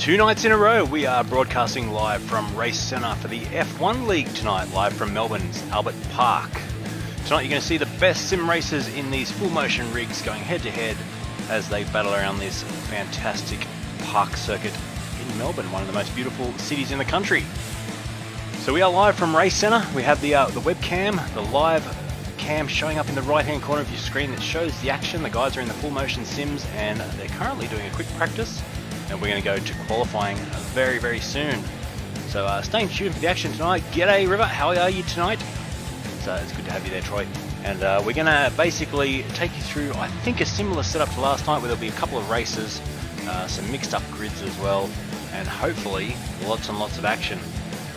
Two nights in a row, we are broadcasting live from Racecentre for the F1 League tonight, live from Melbourne's Albert Park. Tonight you're going to see the best sim racers in these full motion rigs going head to head as they battle around this fantastic park circuit in Melbourne, one of the most beautiful cities in the country. So we are live from Racecentre. We have the webcam, the live cam showing up in the right hand corner of your screen that shows the action. The guys are in the full motion sims and they're currently doing a quick practice. And we're going to go to qualifying very, very soon. So stay tuned for the action tonight. G'day River, how are you tonight? So it's good to have you there, Troy. And we're going to basically take you through, I think, a similar setup to last night, where there'll be a couple of races, some mixed up grids as well, and hopefully lots and lots of action.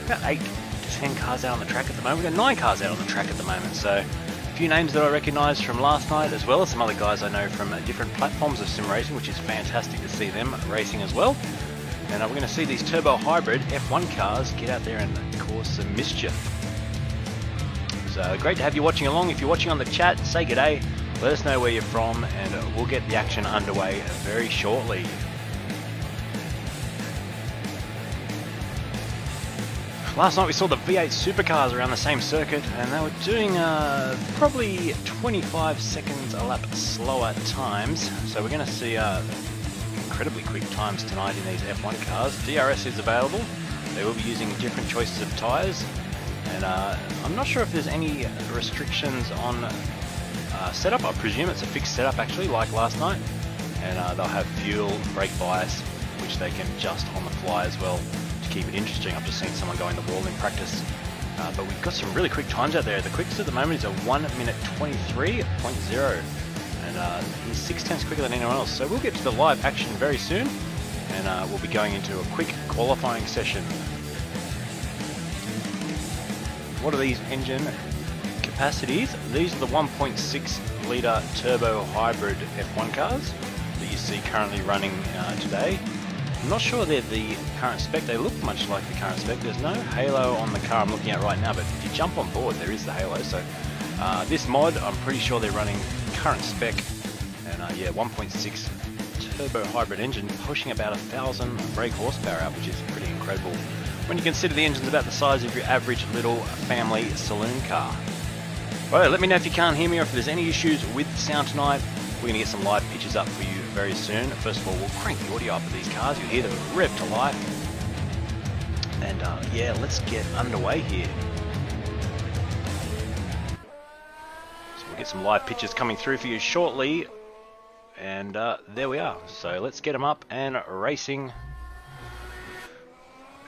About 8 to 10 cars out on the track at the moment. We've got 9 cars out on the track at the moment. So a few names that I recognise from last night, as well as some other guys I know from different platforms of sim racing, which is fantastic to see them racing as well. And we're going to see these turbo hybrid F1 cars get out there and cause some mischief. So great to have you watching along. If you're watching on the chat, say g'day, let us know where you're from, and we'll get the action underway very shortly. Last night we saw the V8 supercars around the same circuit, and they were doing probably 25 seconds a lap slower times. So we're going to see incredibly quick times tonight in these F1 cars. DRS is available. They will be using different choices of tyres, and I'm not sure if there's any restrictions on setup. I presume it's a fixed setup actually, like last night, and they'll have fuel, brake bias, which they can adjust on the fly as well. Keep it interesting. I've just seen someone going the wall in practice, but we've got some really quick times out there. The quickest at the moment is a 1 minute 23.0, and he's 6/10 quicker than anyone else. So we'll get to the live action very soon, and we'll be going into a quick qualifying session. What are these engine capacities? These are the 1.6 litre turbo hybrid F1 cars that you see currently running today. I'm not sure they're the current spec. They look much like the current spec. There's no halo on the car I'm looking at right now, but if you jump on board, there is the halo. So this mod, I'm pretty sure they're running current spec, and yeah, 1.6 turbo hybrid engine pushing about 1,000 brake horsepower out, which is pretty incredible when you consider the engine's about the size of your average little family saloon car. Right, let me know if you can't hear me or if there's any issues with the sound tonight. We're going to get some live pictures up for you very soon. First of all, we'll crank the audio up of these cars. You'll hear them rev to life. And yeah, let's get underway here. So we'll get some live pictures coming through for you shortly. And there we are. So let's get them up and racing.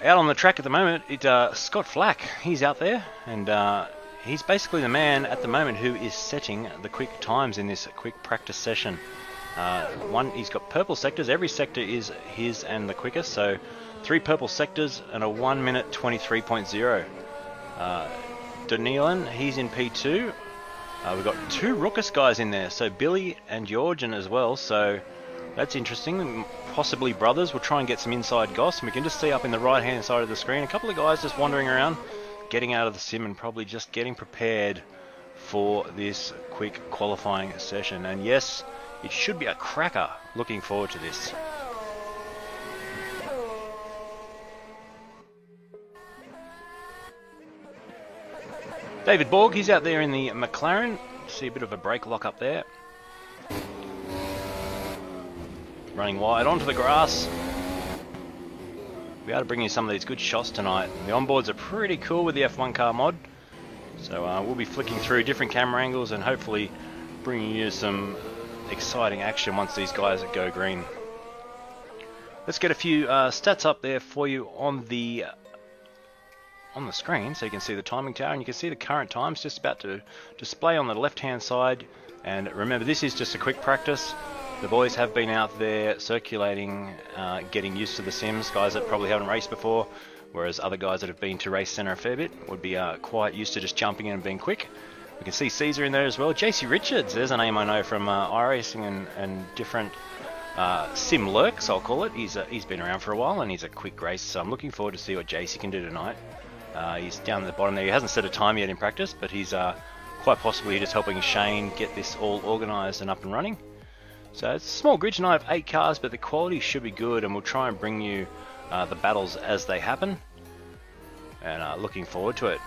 Out on the track at the moment, it's Scott Flack. He's out there, and he's basically the man at the moment who is setting the quick times in this quick practice session. He's got purple sectors. Every sector is his and the quickest. So 3 purple sectors and a 1 minute 23.0. Danilan, he's in P2. We've got 2 Lukess guys in there. So Billy and Georgian as well. So that's interesting. Possibly brothers. We'll try and get some inside goss. And we can just see up in the right hand side of the screen a couple of guys just wandering around, getting out of the sim and probably just getting prepared for this quick qualifying session. And yes, it should be a cracker. Looking forward to this. David Borg, he's out there in the McLaren. See a bit of a brake lock up there. Running wide onto the grass. We'll be able to bring you some of these good shots tonight. The onboards are pretty cool with the F1 car mod. So we'll be flicking through different camera angles and hopefully bringing you some exciting action once these guys go green. Let's get a few stats up there for you on the screen, so you can see the timing tower and you can see the current times just about to display on the left hand side. And remember, this is just a quick practice. The boys have been out there circulating, getting used to the sims, guys that probably haven't raced before, whereas other guys that have been to Racecentre a fair bit would be quite used to just jumping in and being quick. We can see Caesar in there as well. JC Richards, there's a name I know from iRacing and different sim lurks, I'll call it. He's been around for a while and he's a quick racer, so I'm looking forward to see what JC can do tonight. He's down at the bottom there. He hasn't set a time yet in practice, but he's quite possibly just helping Shane get this all organised and up and running. So it's a small grid tonight of 8 cars, but the quality should be good, and we'll try and bring you the battles as they happen. And looking forward to it.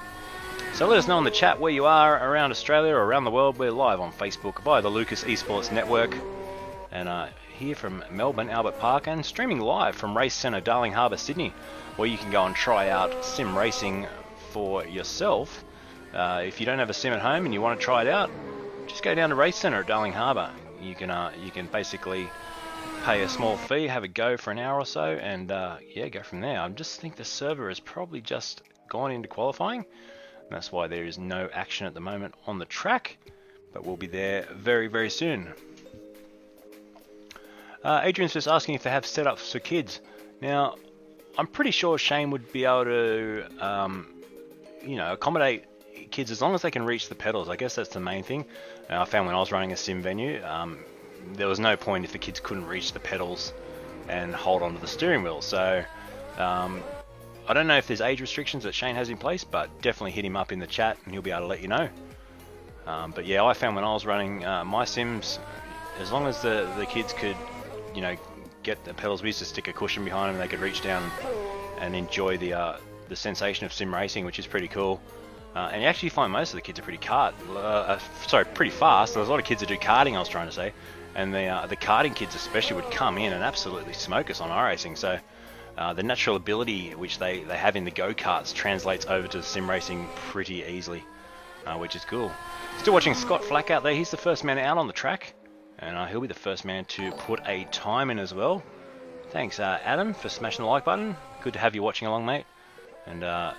So let us know in the chat where you are around Australia or around the world. We're live on Facebook via the Lukess eSports network. And here from Melbourne, Albert Park, and streaming live from Racecentre, Darling Harbour, Sydney, where you can go and try out sim racing for yourself. If you don't have a sim at home and you want to try it out, just go down to Racecentre at Darling Harbour. You can basically pay a small fee, have a go for an hour or so, and yeah, go from there. I just think the server has probably just gone into qualifying. And that's why there is no action at the moment on the track, but we'll be there very, very soon. Adrian's just asking if they have setups for kids. Now, I'm pretty sure Shane would be able to, accommodate kids as long as they can reach the pedals. I guess that's the main thing. I found when I was running a sim venue, there was no point if the kids couldn't reach the pedals and hold onto the steering wheel. So, I don't know if there's age restrictions that Shane has in place, but definitely hit him up in the chat and he'll be able to let you know. But yeah, I found when I was running my sims, as long as the kids could, get the pedals, we used to stick a cushion behind them and they could reach down and enjoy the sensation of sim racing, which is pretty cool. And you actually find most of the kids are pretty pretty fast. There's a lot of kids that do karting, I was trying to say, and the karting kids especially would come in and absolutely smoke us on iRacing. So the natural ability which they have in the go-karts translates over to sim racing pretty easily, which is cool. Still watching Scott Flack out there. He's the first man out on the track, and he'll be the first man to put a time in as well. Thanks, Adam, for smashing the like button. Good to have you watching along, mate. And I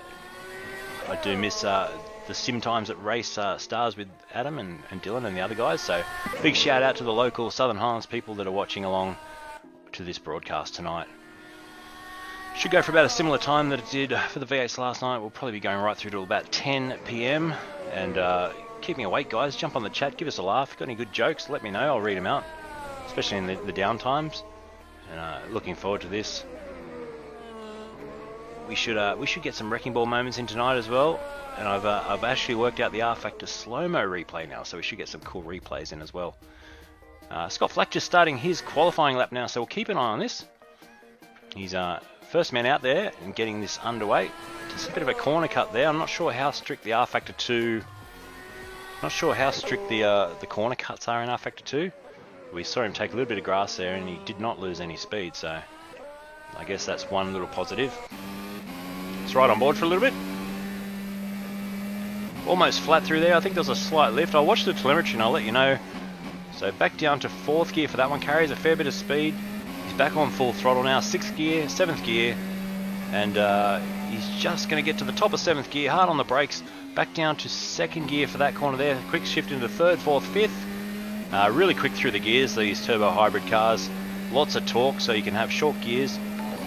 do miss the sim times at Race Stars with Adam and Dylan and the other guys. So big shout out to the local Southern Highlands people that are watching along to this broadcast tonight. Should go for about a similar time that it did for the V8s last night. We'll probably be going right through to about 10 PM. And keep me awake, guys. Jump on the chat, give us a laugh. Got any good jokes? Let me know. I'll read them out, especially in the down times. And looking forward to this. We should get some wrecking ball moments in tonight as well. And I've actually worked out the R Factor slow-mo replay now, so we should get some cool replays in as well. Scott Flack just starting his qualifying lap now, so we'll keep an eye on this. He's first man out there and getting this underway. Just a bit of a corner cut there. I'm not sure how strict the R Factor 2. Not sure how strict the corner cuts are in R Factor 2. We saw him take a little bit of grass there, and he did not lose any speed. So I guess that's one little positive. It's right on board for a little bit. Almost flat through there. I think there was a slight lift. I'll watch the telemetry and I'll let you know. So back down to 4th gear for that one. Carries a fair bit of speed. He's back on full throttle now. 6th gear, 7th gear. And he's just going to get to the top of 7th gear. Hard on the brakes. Back down to 2nd gear for that corner there. Quick shift into 3rd, 4th, 5th. Really quick through the gears, these turbo hybrid cars. Lots of torque, so you can have short gears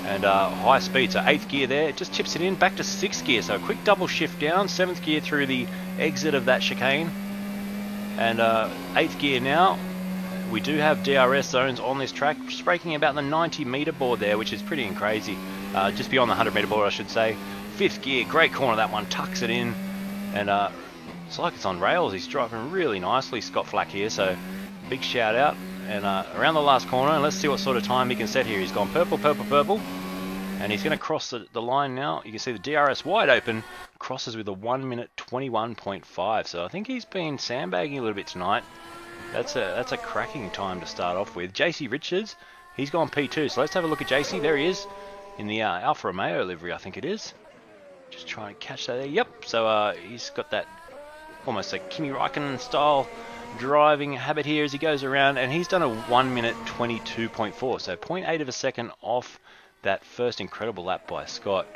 and high speed. So 8th gear there. It just chips it in. Back to 6th gear. So a quick double shift down. 7th gear through the exit of that chicane. And 8th gear now. We do have DRS zones on this track, just braking about the 90 meter board there, which is pretty crazy. Just beyond the 100 meter board, I should say. 5th gear, great corner that one, tucks it in, and it's like it's on rails. He's driving really nicely, Scott Flack here, so big shout out. And around the last corner, and let's see what sort of time he can set here. He's gone purple, purple, purple, and he's going to cross the line now. You can see the DRS wide open, crosses with a 1 minute 21.5. So I think he's been sandbagging a little bit tonight. That's a cracking time to start off with. JC Richards, he's gone P2. So let's have a look at JC. There he is in the Alfa Romeo livery, I think it is. Just trying to catch that there. Yep. So he's got that almost a Kimi Raikkonen style driving habit here as he goes around, and he's done a 1 minute 22.4. So 0.8 of a second off that first incredible lap by Scott,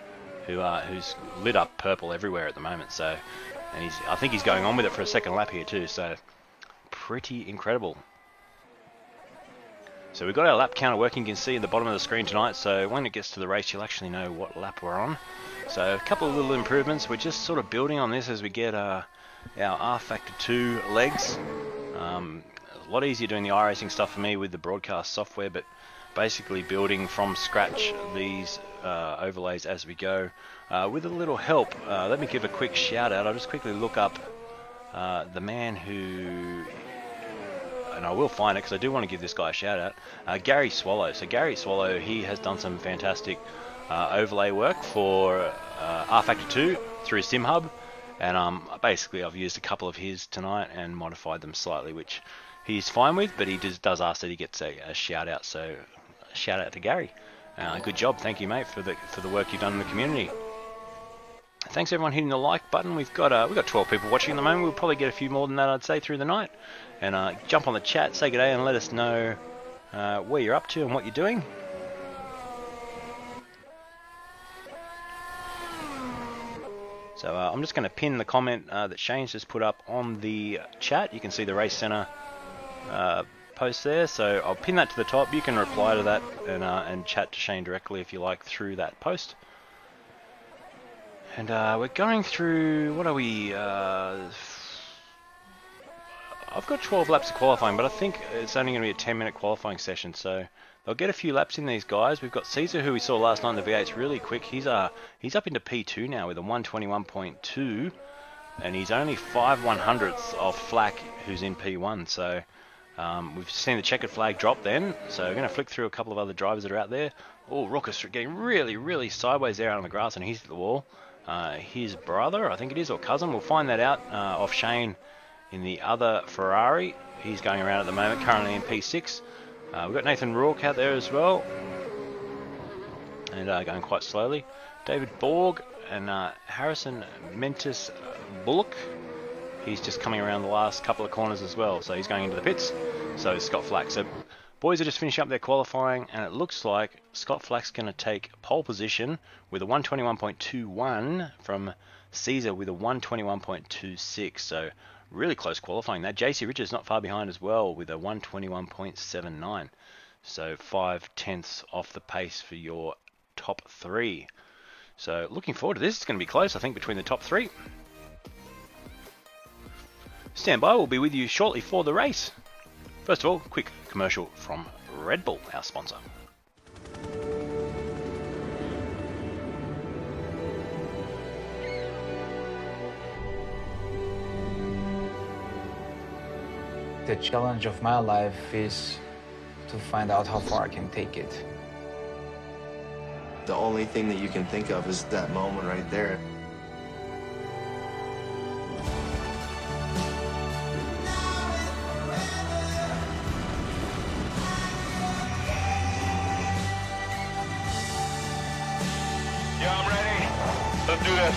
who's lit up purple everywhere at the moment. So, and I think he's going on with it for a second lap here too. So pretty incredible. So we've got our lap counter working. You can see in the bottom of the screen tonight, so when it gets to the race you'll actually know what lap we're on. So a couple of little improvements. We're just sort of building on this as we get our R Factor 2 legs. A lot easier doing the iRacing stuff for me with the broadcast software, but basically building from scratch these overlays as we go with a little help. Let me give a quick shout out. I'll just quickly look up the man who and I will find it because I do want to give this guy a shout out. Gary Swallow. So Gary Swallow, he has done some fantastic overlay work for R Factor 2 through SimHub, and basically I've used a couple of his tonight and modified them slightly, which he's fine with, but he does ask that he gets a shout out. So shout out to Gary. Good job, thank you, mate, for the work you've done in the community. Thanks everyone hitting the like button. We've got 12 people watching at the moment. We'll probably get a few more than that, I'd say, through the night. And jump on the chat, say good day, and let us know where you're up to and what you're doing. So I'm just going to pin the comment that Shane's just put up on the chat. You can see the Racecentre post there. So I'll pin that to the top. You can reply to that and chat to Shane directly if you like through that post. And we're going through, what are we, I've got 12 laps of qualifying, but I think it's only going to be a 10-minute qualifying session, so they'll get a few laps in, these guys. We've got Caesar, who we saw last night in the V8's really quick. He's up into P2 now with a 121.2, and he's only 5/100ths off Flack, who's in P1, so we've seen the checkered flag drop then, so we're going to flick through a couple of other drivers that are out there. Oh, Lukess getting really, really sideways there out on the grass, and he's at the wall. His brother, I think it is, or cousin, we'll find that out off Shane in the other Ferrari. He's going around at the moment, currently in P6. We've got Nathan Rourke out there as well, and going quite slowly. David Borg and Harrison Mentis Bullock. He's just coming around the last couple of corners as well, so he's going into the pits. So is Scott Flack. So boys are just finishing up their qualifying, and it looks like Scott Flack's going to take pole position with a 121.21 from Caesar with a 121.26. So really close qualifying. That JC Richards not far behind as well with a 121.79. So 5/10ths off the pace for your top three. So looking forward to this. It's going to be close, I think, between the top three. Stand by. We'll be with you shortly for the race. First of all, quick commercial from Redbull, our sponsor. The challenge of my life is to find out how far I can take it. The only thing that you can think of is that moment right there. Yeah, I'm ready. Let's do this.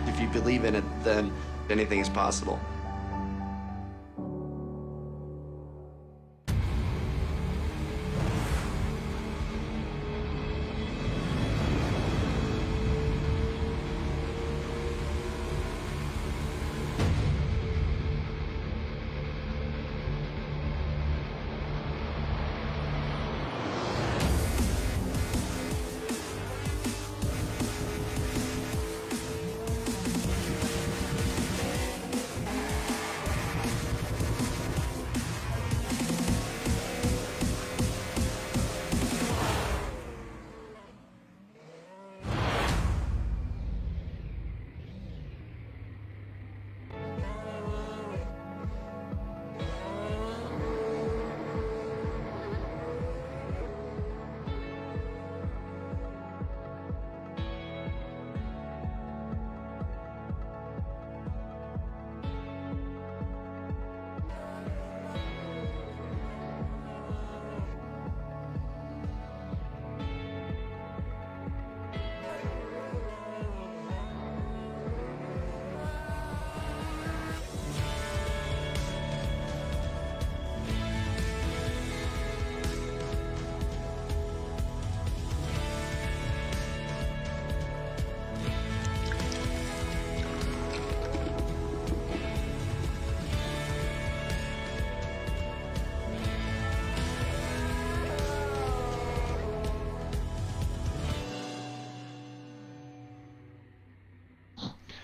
If you believe in it, then anything is possible.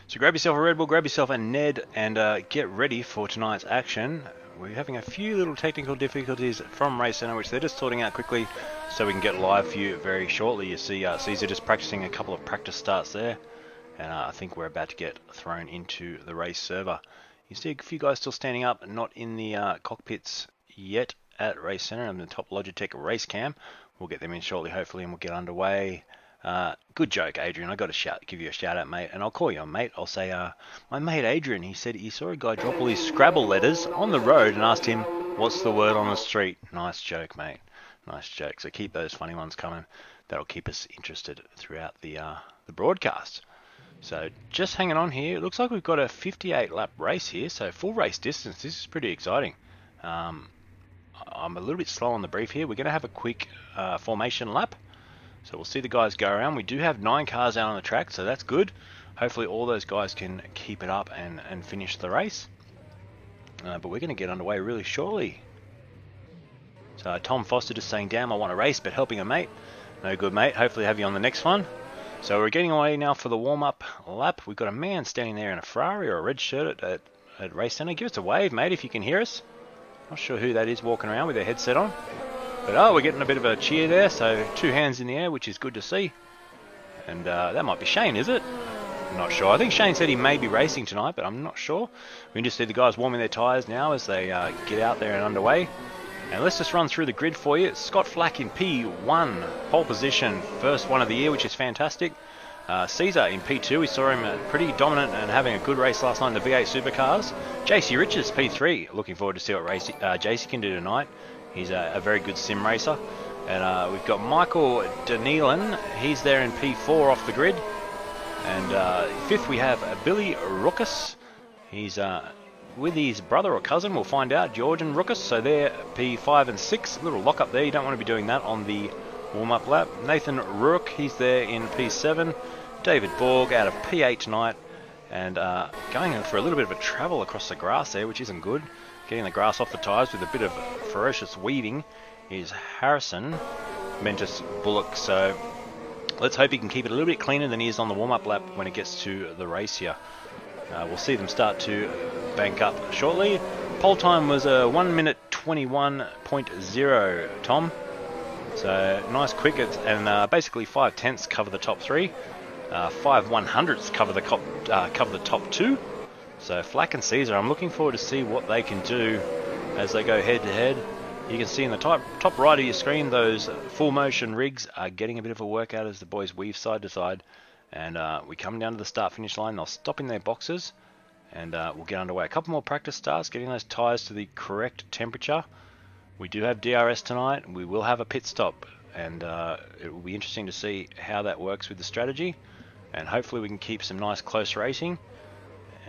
So grab yourself a Red Bull, grab yourself a NED, and get ready for tonight's action. We're having a few little technical difficulties from Racecentre, which they're just sorting out quickly so we can get live for you very shortly. You see Caesar just practicing a couple of practice starts there, and I think we're about to get thrown into the race server. You see a few guys still standing up, not in the cockpits yet at Racecentre on the top Logitech race cam. We'll get them in shortly, hopefully, and we'll get underway. Good joke, Adrian. I got to give you a shout out, mate, and I'll call you a mate. I'll say, my mate Adrian, he said he saw a guy drop all his Scrabble letters on the road and asked him, what's the word on the street? Nice joke, mate. Nice joke. So keep those funny ones coming. That'll keep us interested throughout the broadcast. So just hanging on here. It looks like we've got a 58 lap race here, so full race distance. This is pretty exciting. I'm a little bit slow on the brief here. We're going to have a quick formation lap. So we'll see the guys go around. We do have 9 cars out on the track, so that's good. Hopefully all those guys can keep it up and finish the race. But we're going to get underway really shortly. So Tom Foster just saying, damn, I want to race, but helping a mate. No good, mate. Hopefully have you on the next one. So we're getting away now for the warm-up lap. We've got a man standing there in a Ferrari or a red shirt at Racecentre. Give us a wave, mate, if you can hear us. Not sure who that is walking around with their headset on. But oh, we're getting a bit of a cheer there, so 2 hands in the air, which is good to see. And that might be Shane, is it? I'm not sure. I think Shane said he may be racing tonight, but I'm not sure. We can just see the guys warming their tyres now as they get out there and underway. And let's just run through the grid for you. Scott Flack in P1, pole position, first one of the year, which is fantastic. Caesar in P2, we saw him pretty dominant and having a good race last night in the V8 Supercars. JC Richards, P3, looking forward to see what JC can do tonight. He's a very good sim racer. And we've got Michael Danelan, he's there in P4 off the grid. And 5th we have Billy Lukess. He's with his brother or cousin, we'll find out, Georgian Lukess. So they're P5 and 6, a little lock up there. You don't want to be doing that on the warm-up lap. Nathan Rourke, he's there in P7. David Borg out of P8 tonight. And going for a little bit of a travel across the grass there, which isn't good. Getting the grass off the tyres with a bit of ferocious weaving is Harrison Mentis Bullock. So let's hope he can keep it a little bit cleaner than he is on the warm-up lap when it gets to the race here. We'll see them start to bank up shortly. Pole time was a 1 minute 21.0, Tom. So nice quick, and basically 5/10ths cover the top 3. 5/100ths cover the top 2. So Flack and Caesar, I'm looking forward to see what they can do as they go head to head. You can see in the top right of your screen, those full motion rigs are getting a bit of a workout as the boys weave side to side. And we come down to the start finish line, they'll stop in their boxes and we'll get underway. A couple more practice starts, getting those tyres to the correct temperature. We do have DRS tonight, we will have a pit stop, and it will be interesting to see how that works with the strategy. And hopefully we can keep some nice close racing.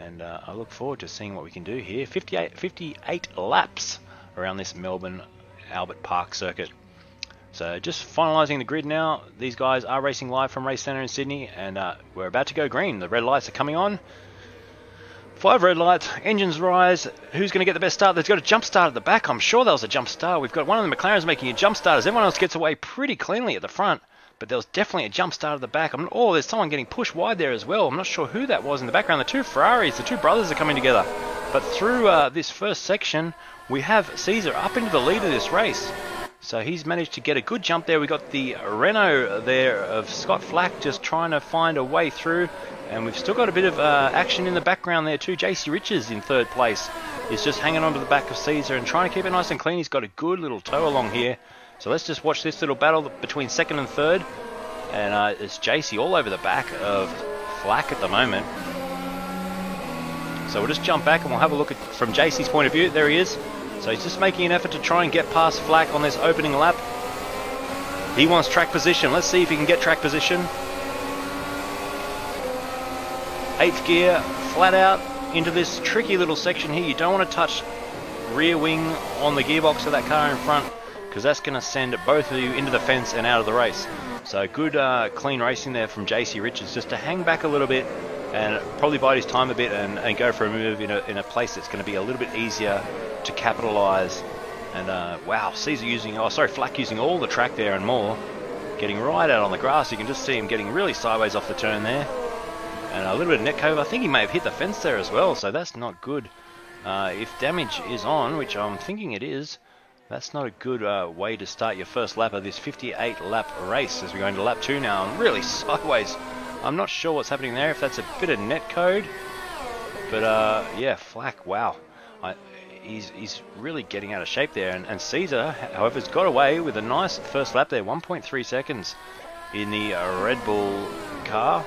And I look forward to seeing what we can do here. 58 laps around this Melbourne Albert Park circuit. So just finalising the grid now. These guys are racing live from Racecentre in Sydney, and we're about to go green. The red lights are coming on. 5 red lights, engines rise. Who's going to get the best start? There's got a jump start at the back. I'm sure that was a jump start. We've got one of the McLarens making a jump start as everyone else gets away pretty cleanly at the front. But there was definitely a jump start at the back. Oh, there's someone getting pushed wide there as well. I'm not sure who that was in the background. The 2 Ferraris, the 2 brothers are coming together. But through this first section, we have Caesar up into the lead of this race. So he's managed to get a good jump there. We got the Renault there of Scott Flack just trying to find a way through. And we've still got a bit of action in the background there too. JC Richards in 3rd place is just hanging on to the back of Caesar and trying to keep it nice and clean. He's got a good little tow along here. So let's just watch this little battle between 2nd and 3rd. And it's JC all over the back of Flack at the moment. So we'll just jump back and we'll have a look at from JC's point of view. There he is. So he's just making an effort to try and get past Flack on this opening lap. He wants track position. Let's see if he can get track position. 8th gear, flat out into this tricky little section here. You don't want to touch rear wing on the gearbox of that car in front, because that's going to send both of you into the fence and out of the race. So good clean racing there from JC Richards, just to hang back a little bit and probably bide his time a bit and go for a move in a place that's going to be a little bit easier to capitalise. And wow, Flack using all the track there and more, getting right out on the grass. You can just see him getting really sideways off the turn there. And a little bit of net cove. I think he may have hit the fence there as well, so that's not good. If damage is on, which I'm thinking it is, that's not a good way to start your first lap of this 58 lap race, as we're going to lap 2 now. I'm really sideways. I'm not sure what's happening there, if that's a bit of net code. But yeah, Flack, wow. He's really getting out of shape there. And Caesar, however, has got away with a nice first lap there. 1.3 seconds in the Red Bull car.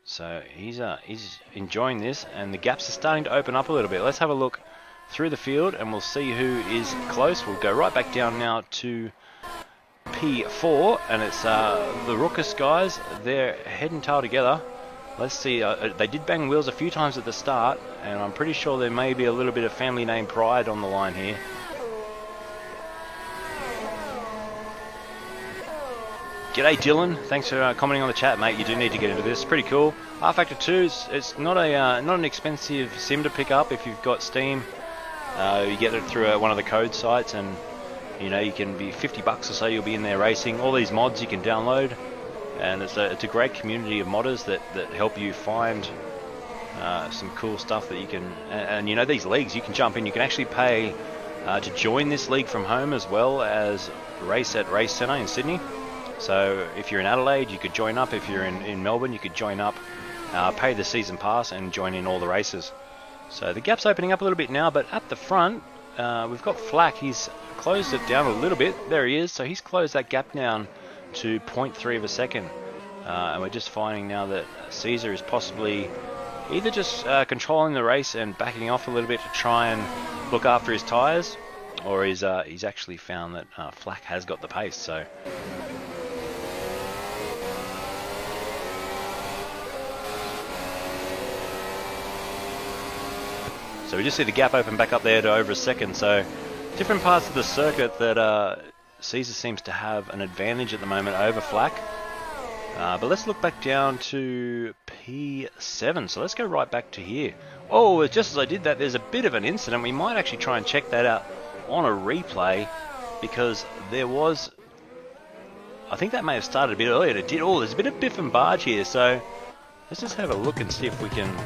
So he's enjoying this, and the gaps are starting to open up a little bit. Let's have a look through the field, and we'll see who is close. We'll go right back down now to P4, and it's the Lukess guys. They're head and tail together. Let's see. They did bang wheels a few times at the start, and I'm pretty sure there may be a little bit of family name pride on the line here. G'day Dylan, thanks for commenting on the chat, mate. You do need to get into this. It's pretty cool. R Factor 2 it's not an expensive sim to pick up if you've got Steam. You get it through one of the code sites, and you know you can be $50 or so. You'll be in there racing. All these mods you can download, and it's a great community of modders that help you find some cool stuff that you can. And you know, these leagues you can jump in. You can actually pay to join this league from home, as well as race at Racecentre in Sydney. So if you're in Adelaide, you could join up. If you're in Melbourne, you could join up, pay the season pass, and join in all the races. So the gap's opening up a little bit now, but at the front, we've got Flack. He's closed it down a little bit. There he is. So he's closed that gap down to 0.3 of a second. And we're just finding now that Caesar is possibly either just controlling the race and backing off a little bit to try and look after his tyres, or he's actually found that Flack has got the pace. So we just see the gap open back up there to over a second. So different parts of the circuit that Caesar seems to have an advantage at the moment over Flack. But let's look back down to P7. So let's go right back to here. Oh, just as I did that, there's a bit of an incident. We might actually try and check that out on a replay, because there was, I think that may have started a bit earlier. It did. Oh, there's a bit of biff and barge here. So let's just have a look and see if we can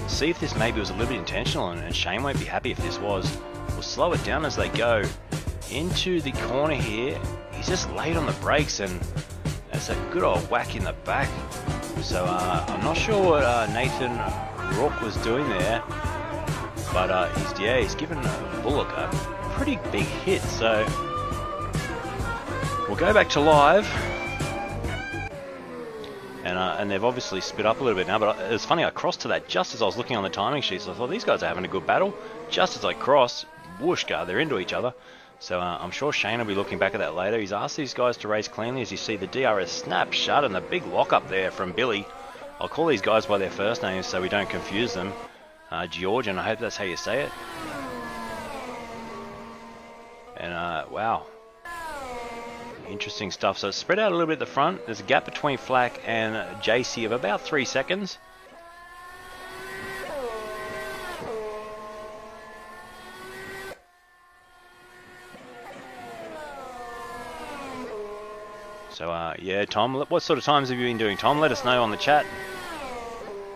see if this maybe was a little bit intentional, and Shane won't be happy if this was. We'll slow it down as they go into the corner here. He's just late on the brakes, and that's a good old whack in the back. So I'm not sure what Nathan Rourke was doing there, but he's given Bullock a pretty big hit. So we'll go back to live. And they've obviously split up a little bit now, but it's funny, I crossed to that just as I was looking on the timing sheet, so I thought these guys are having a good battle. Just as I crossed, whoosh, they're into each other. So I'm sure Shane will be looking back at that later. He's asked these guys to race cleanly, as you see the DRS snap shut and the big lock up there from Billy. I'll call these guys by their first names so we don't confuse them. George, and I hope that's how you say it. And wow. Interesting stuff. So it's spread out a little bit at the front. There's a gap between Flack and JC of about 3 seconds. So yeah, Tom, what sort of times have you been doing, Tom? Let us know on the chat.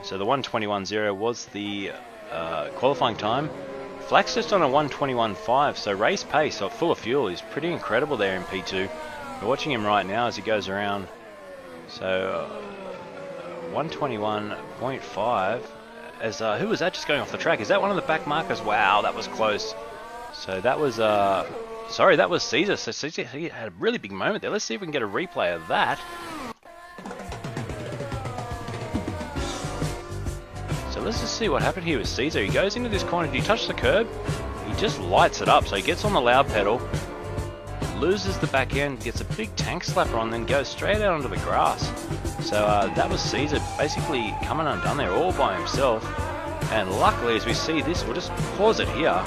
So the 1:21.0 was the qualifying time. Flack's just on a 1:21.5, so race pace, so full of fuel, is pretty incredible there in P2. We're watching him right now as he goes around. So 1:21.5. As who was that just going off the track? Is that one of the back markers? Wow, that was close. So that was sorry, that was Caesar. So Caesar, he had a really big moment there. Let's see if we can get a replay of that. So let's just see what happened here with Caesar. He goes into this corner. Did he touch the curb? He just lights it up. So he gets on the loud pedal, loses the back end, gets a big tank slapper on, then goes straight out onto the grass. So that was Caesar basically coming undone there all by himself. And luckily, as we see this, we'll just pause it here,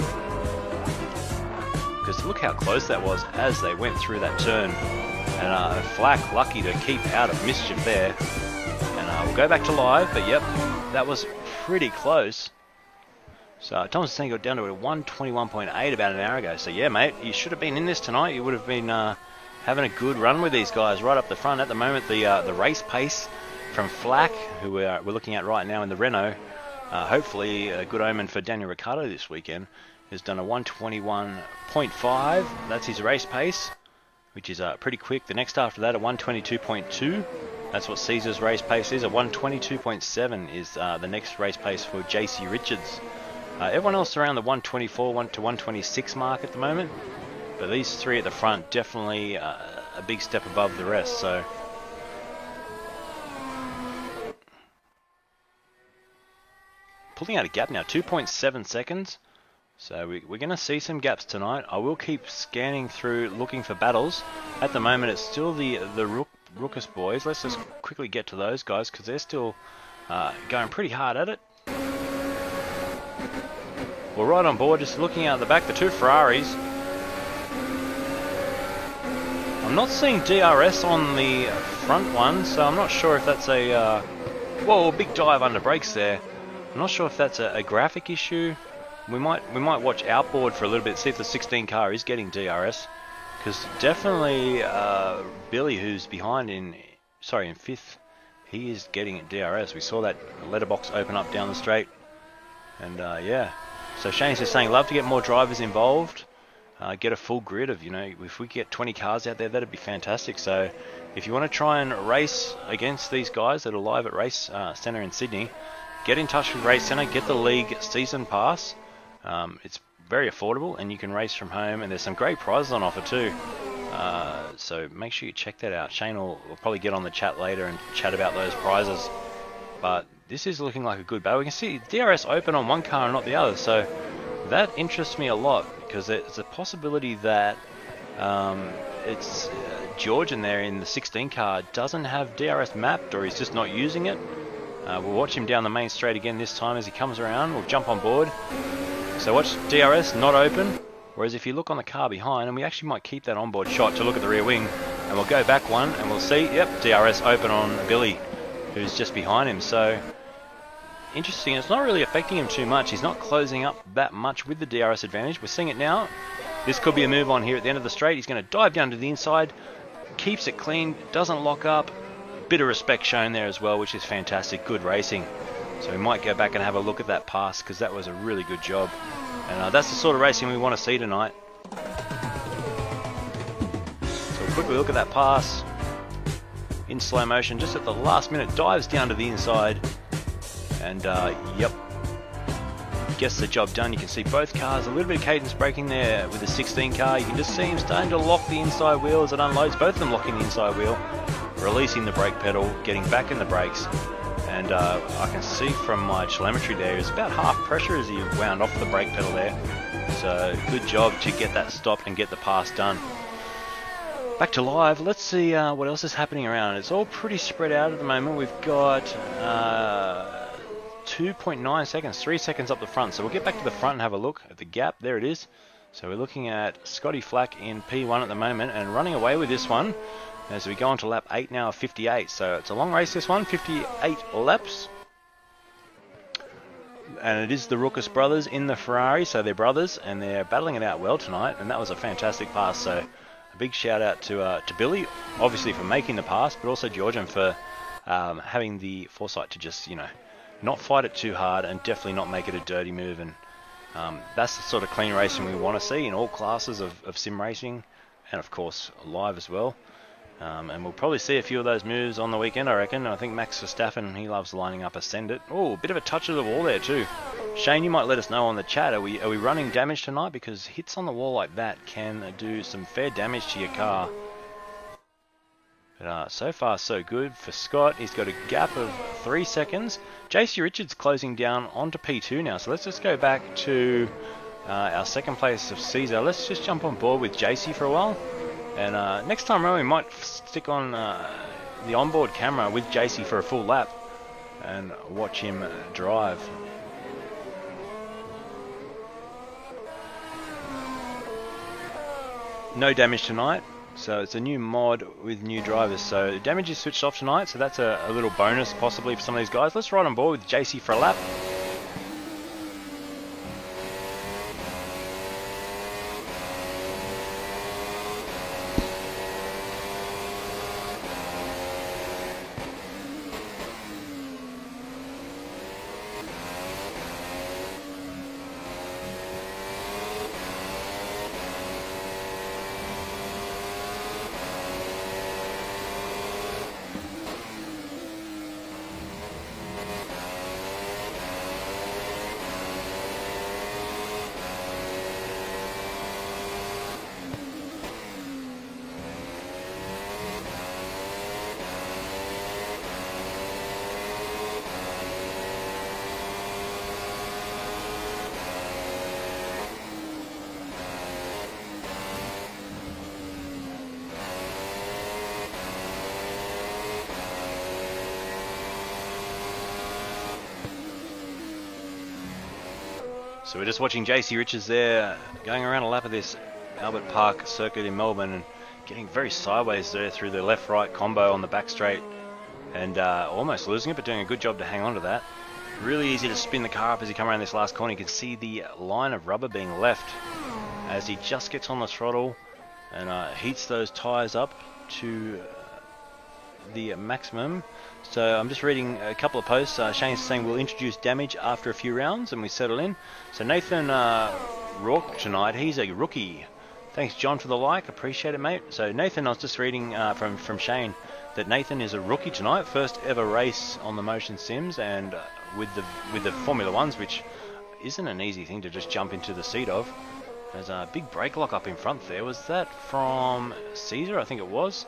because look how close that was as they went through that turn. And Flack lucky to keep out of mischief there. And we'll go back to live, but yep, that was pretty close. So Thomas saying got down to a 1:21.8 about an hour ago. So yeah, mate, you should have been in this tonight. You would have been having a good run with these guys right up the front. At the moment, the race pace from Flack, who we're looking at right now in the Renault. Hopefully a good omen for Daniel Ricciardo this weekend. Has done a 121.5. That's his race pace, which is pretty quick. The next after that, a 122.2. That's what Caesar's race pace is. A 122.7 is the next race pace for JC Richards. Everyone else around the 124 to 126 mark at the moment. But these three at the front definitely a big step above the rest. So pulling out a gap now, 2.7 seconds. So we're going to see some gaps tonight. I will keep scanning through, looking for battles. At the moment, it's still the Lukess boys. Let's just quickly get to those guys because they're still going pretty hard at it. We're right on board, just looking out the back, the two Ferraris. I'm not seeing DRS on the front one, so I'm not sure if that's a... whoa, big dive under brakes there. I'm not sure if that's a graphic issue. We might watch outboard for a little bit, see if the 16 car is getting DRS, because definitely Billy, who's behind in fifth, he is getting DRS. We saw that letterbox open up down the straight, and yeah. So Shane's just saying, love to get more drivers involved, get a full grid of, if we get 20 cars out there, that'd be fantastic. So if you want to try and race against these guys that are live at Racecentre in Sydney, get in touch with Racecentre, get the league season pass. It's very affordable and you can race from home, and there's some great prizes on offer too. So make sure you check that out. Shane will probably get on the chat later and chat about those prizes. But this is looking like a good battle. We can see DRS open on one car and not the other, so that interests me a lot because there's a possibility that it's George in there in the 16 car doesn't have DRS mapped, or he's just not using it. We'll watch him down the main straight again this time as he comes around. We'll jump on board. So watch DRS not open, whereas if you look on the car behind, and we actually might keep that onboard shot to look at the rear wing, and we'll go back one and we'll see, yep, DRS open on Billy, who's just behind him. So interesting. It's not really affecting him too much. He's not closing up that much with the DRS advantage. We're seeing it now. This could be a move on here at the end of the straight. He's going to dive down to the inside, keeps it clean, doesn't lock up. Bit of respect shown there as well, which is fantastic. Good racing. So we might go back and have a look at that pass because that was a really good job. And that's the sort of racing we want to see tonight. So we'll quickly look at that pass in slow motion. Just at the last minute, dives down to the inside. And yep, gets the job done. You can see both cars, a little bit of cadence braking there with the 16 car. You can just see him starting to lock the inside wheel as it unloads. Both of them locking the inside wheel, releasing the brake pedal, getting back in the brakes. And I can see from my telemetry there, it's about half pressure as he wound off the brake pedal there. So good job to get that stopped and get the pass done. Back to live, let's see what else is happening around. It's all pretty spread out at the moment. We've got 2.9 seconds, 3 seconds up the front. So we'll get back to the front and have a look at the gap. There it is. So we're looking at Scotty Flack in P1 at the moment and running away with this one as we go on to lap 8 now of 58. So it's a long race, this one, 58 laps. And it is the Lukess brothers in the Ferrari, so they're brothers and they're battling it out well tonight, and that was a fantastic pass. So a big shout out to Billy, obviously for making the pass, but also Georgian for having the foresight to just, not fight it too hard and definitely not make it a dirty move. And that's the sort of clean racing we want to see in all classes of sim racing, and of course live as well. And we'll probably see a few of those moves on the weekend, I reckon. I think Max Verstappen, he loves lining up a send it. Oh, a bit of a touch of the wall there too. Shane, you might let us know on the chat, are we running damage tonight? Because hits on the wall like that can do some fair damage to your car. But so far so good for Scott. He's got a gap of 3 seconds. JC Richards closing down onto P2 now. So let's just go back to our second place of Caesar. Let's just jump on board with JC for a while. And next time around we might stick on the onboard camera with JC for a full lap and watch him drive. No damage tonight, so it's a new mod with new drivers. So damage is switched off tonight, so that's a little bonus possibly for some of these guys. Let's ride on board with JC for a lap. So we're just watching JC Richards there going around a lap of this Albert Park circuit in Melbourne and getting very sideways there through the left-right combo on the back straight and almost losing it, but doing a good job to hang on to that. Really easy to spin the car up as you come around this last corner. You can see the line of rubber being left as he just gets on the throttle and heats those tyres up to the maximum. So I'm just reading a couple of posts. Shane's saying we'll introduce damage after a few rounds and we settle in. So Nathan Rourke tonight, he's a rookie. Thanks John for the like, appreciate it mate. So Nathan, I was just reading from Shane that Nathan is a rookie tonight, first ever race on the Motion Sims, and with the Formula Ones, which isn't an easy thing to just jump into the seat of. There's a big brake lock up in front there. Was that from Caesar? I think it was.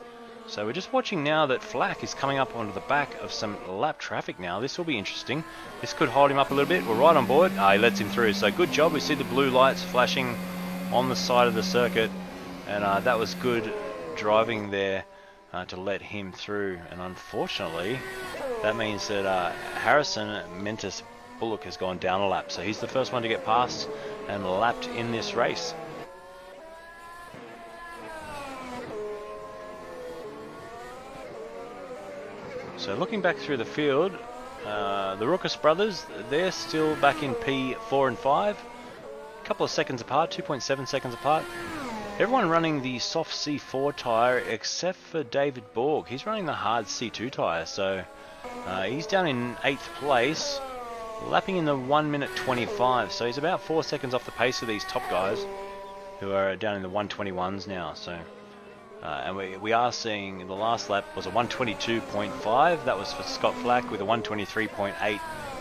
So we're just watching now that Flack is coming up onto the back of some lap traffic now. This will be interesting. This could hold him up a little bit. We're right on board. He lets him through. So good job. We see the blue lights flashing on the side of the circuit. And that was good driving there to let him through. And unfortunately, that means that Harrison Mentis Bullock has gone down a lap. So he's the first one to get past and lapped in this race. So looking back through the field, the Lukess brothers, they're still back in P4 and 5. A couple of seconds apart, 2.7 seconds apart. Everyone running the soft C4 tyre except for David Borg. He's running the hard C2 tyre, so he's down in 8th place, lapping in the 1 minute 25. So he's about 4 seconds off the pace of these top guys who are down in the 121s now. So. And we are seeing the last lap was a 122.5. That was for Scott Flack, with a 123.8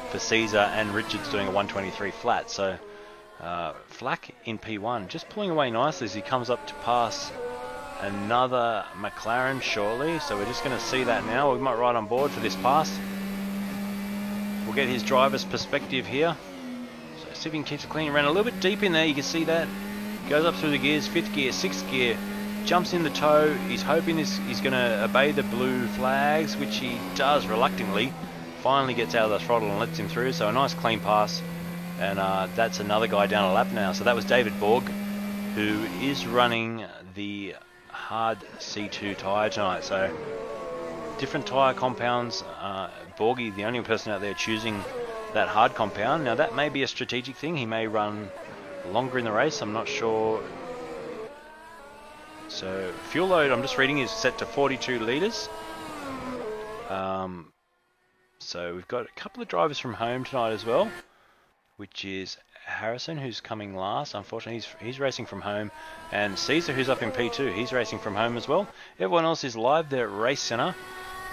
for Caesar, and Richards doing a 123 flat. So Flack in P1, just pulling away nicely as he comes up to pass another McLaren shortly. So we're just going to see that now. We might ride on board for this pass. We'll get his driver's perspective here. So see if he can keep it clean. Ran a little bit deep in there. You can see that. Goes up through the gears, 5th gear, 6th gear. Jumps in the toe. He's hoping he's going to obey the blue flags, which he does reluctantly. Finally gets out of the throttle and lets him through. So a nice clean pass. And that's another guy down a lap now. So that was David Borg, who is running the hard C2 tyre tonight. So different tyre compounds. Borgie, the only person out there choosing that hard compound. Now that may be a strategic thing. He may run longer in the race. I'm not sure. So fuel load, I'm just reading, is set to 42 litres. So we've got a couple of drivers from home tonight as well, which is Harrison, who's coming last. Unfortunately, he's racing from home, and Caesar, who's up in P2, he's racing from home as well. Everyone else is live there at Racecentre.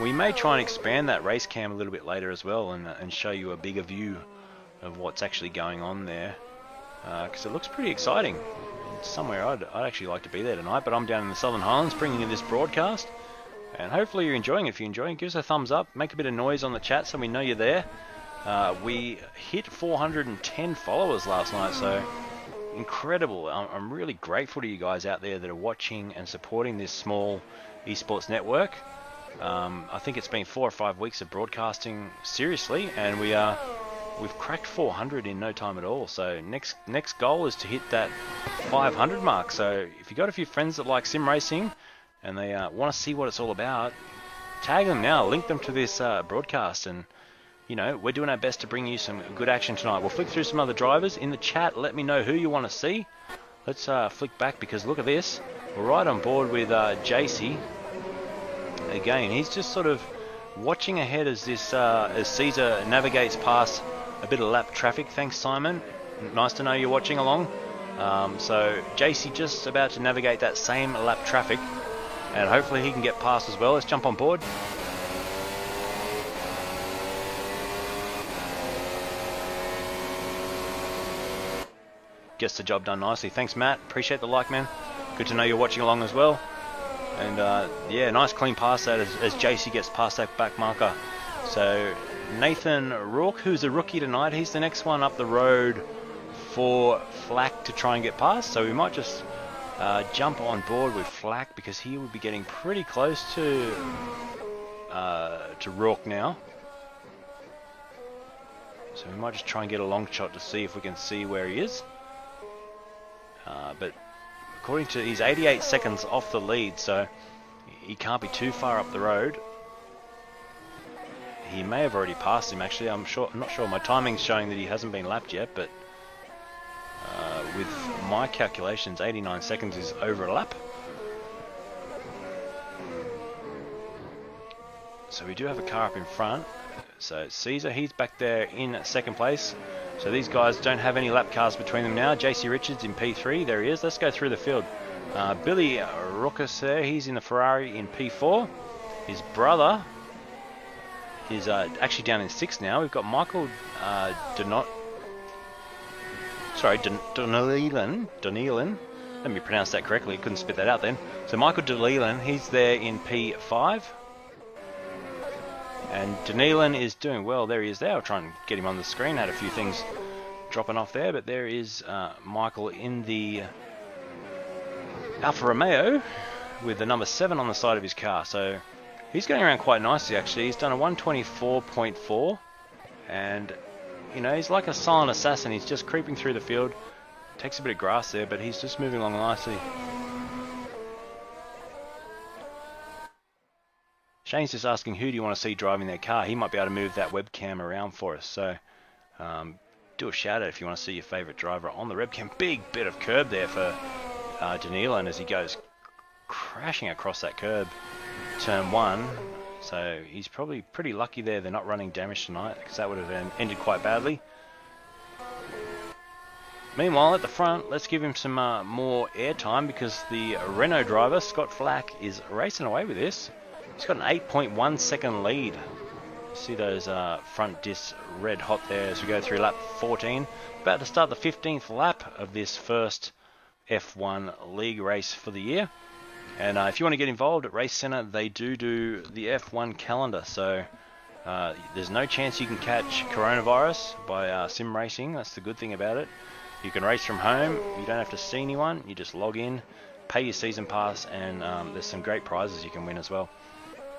We may try and expand that race cam a little bit later as well, and show you a bigger view of what's actually going on there, because it looks pretty exciting. Somewhere I'd actually like to be there tonight, but I'm down in the Southern Highlands bringing you this broadcast, and hopefully you're enjoying it. If you're enjoying it, give us a thumbs up, make a bit of noise on the chat so we know you're there. We hit 410 followers last night, so incredible. I'm really grateful to you guys out there that are watching and supporting this small esports network. I think it's been 4 or 5 weeks of broadcasting seriously, and we've cracked 400 in no time at all. So next goal is to hit that 500 mark. So if you've got a few friends that like sim racing and they want to see what it's all about, tag them now, link them to this broadcast, and you know, we're doing our best to bring you some good action tonight. We'll flick through some other drivers in the chat. Let me know who you want to see. Let's flick back, because look at this. We're right on board with JC. Again, he's just sort of watching ahead as this as Caesar navigates past a bit of lap traffic. Thanks, Simon. Nice to know you're watching along. So JC just about to navigate that same lap traffic, and hopefully he can get past as well. Let's jump on board. Gets the job done nicely. Thanks, Matt. Appreciate the like, man. Good to know you're watching along as well. And yeah, nice clean pass that as JC gets past that back marker. So Nathan Rourke, who's a rookie tonight, he's the next one up the road for Flack to try and get past. So we might just jump on board with Flack, because he will be getting pretty close to Rourke now. So we might just try and get a long shot to see if we can see where he is. But according to, he's 88 seconds off the lead, so he can't be too far up the road. He may have already passed him actually, I'm not sure. My timing's showing that he hasn't been lapped yet, but with my calculations, 89 seconds is over a lap. So we do have a car up in front. So Caesar, he's back there in second place. So these guys don't have any lap cars between them now. JC Richards in P3, there he is. Let's go through the field. Billy Lukess there, he's in the Ferrari in P4. His brother is actually down in 6th now. We've got Michael Donnellan. Let me pronounce that correctly. Couldn't spit that out then. So Michael Donnellan, he's there in P5. And Donnellan is doing well. There he is there. I'll try and get him on the screen. Had a few things dropping off there, but there is Michael in the Alfa Romeo with the number 7 on the side of his car. So he's going around quite nicely actually. He's done a 124.4, and you know, he's like a silent assassin. He's just creeping through the field. Takes a bit of grass there, but he's just moving along nicely. Shane's just asking who do you want to see driving their car. He might be able to move that webcam around for us. So do a shout out if you want to see your favourite driver on the webcam. Big bit of curb there for Donnellan as he goes crashing across that curb. Turn 1. So he's probably pretty lucky there they're not running damage tonight, because that would have ended quite badly. Meanwhile, at the front, let's give him some more airtime, because the Renault driver, Scott Flack, is racing away with this. He's got an 8.1 second lead. See those front discs red hot there as we go through lap 14. About to start the 15th lap of this first F1 league race for the year. And if you want to get involved at Racecentre, they do the F1 calendar. So there's no chance you can catch coronavirus by sim racing. That's the good thing about it. You can race from home. You don't have to see anyone. You just log in, pay your season pass, and there's some great prizes you can win as well.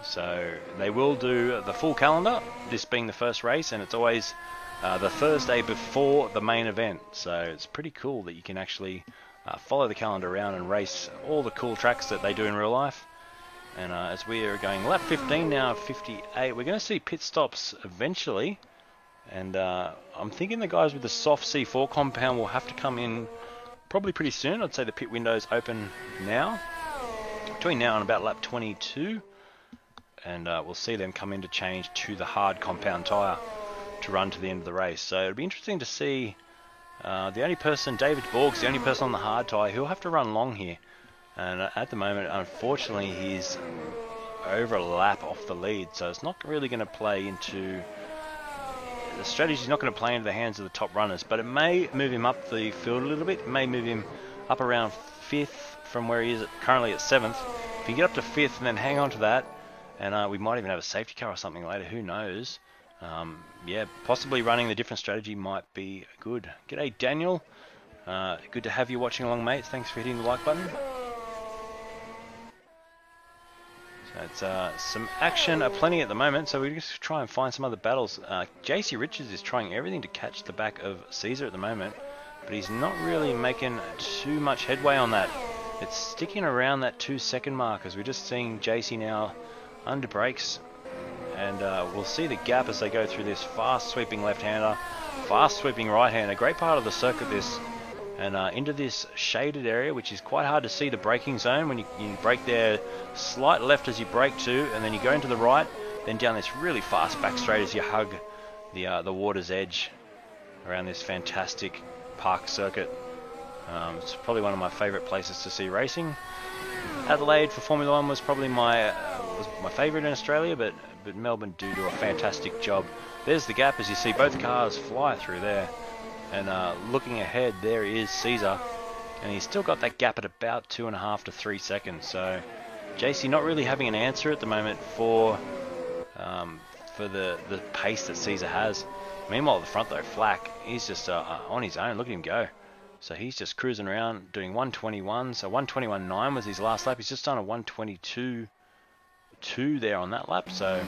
So they will do the full calendar, this being the first race, and it's always the Thursday before the main event. So it's pretty cool that you can actually follow the calendar around and race all the cool tracks that they do in real life. And as we are going lap 15 now, 58, we're going to see pit stops eventually. And I'm thinking the guys with the soft C4 compound will have to come in probably pretty soon. I'd say the pit window's open now, between now and about lap 22. And we'll see them come in to change to the hard compound tyre to run to the end of the race. So it'll be interesting to see the only person, David Borg's the only person on the hard tyre. He'll have to run long here. And at the moment, unfortunately, he's over a lap off the lead. So it's not really going to play into... The strategy's not going to play into the hands of the top runners. But it may move him up the field a little bit. It may move him up around 5th from where he is currently at 7th. If you get up to 5th and then hang on to that, and we might even have a safety car or something later, who knows. Yeah, possibly running the different strategy might be good. G'day Daniel, good to have you watching along, mates. Thanks for hitting the like button. So it's some action aplenty at the moment, so we just try and find some other battles. JC Richards is trying everything to catch the back of Caesar at the moment, but he's not really making too much headway on that. It's sticking around that 2-second mark, as we're just seeing JC now under brakes, and we'll see the gap as they go through this fast sweeping left-hander, fast sweeping right-hander. Great part of the circuit this, and into this shaded area, which is quite hard to see the braking zone when you brake there, slight left as you brake to, and then you go into the right, then down this really fast back straight as you hug the water's edge around this fantastic park circuit. It's probably one of my favourite places to see racing. Adelaide for Formula 1 was probably my favourite in Australia, but Melbourne do a fantastic job. There's the gap as you see both cars fly through there. And looking ahead, there is Caesar, and he's still got that gap at about 2.5 to 3 seconds. So JC not really having an answer at the moment for the pace that Caesar has. Meanwhile, at the front though, Flack, he's just on his own. Look at him go. So he's just cruising around doing 121. So 121.9 was his last lap. He's just done a 122.2 there on that lap. So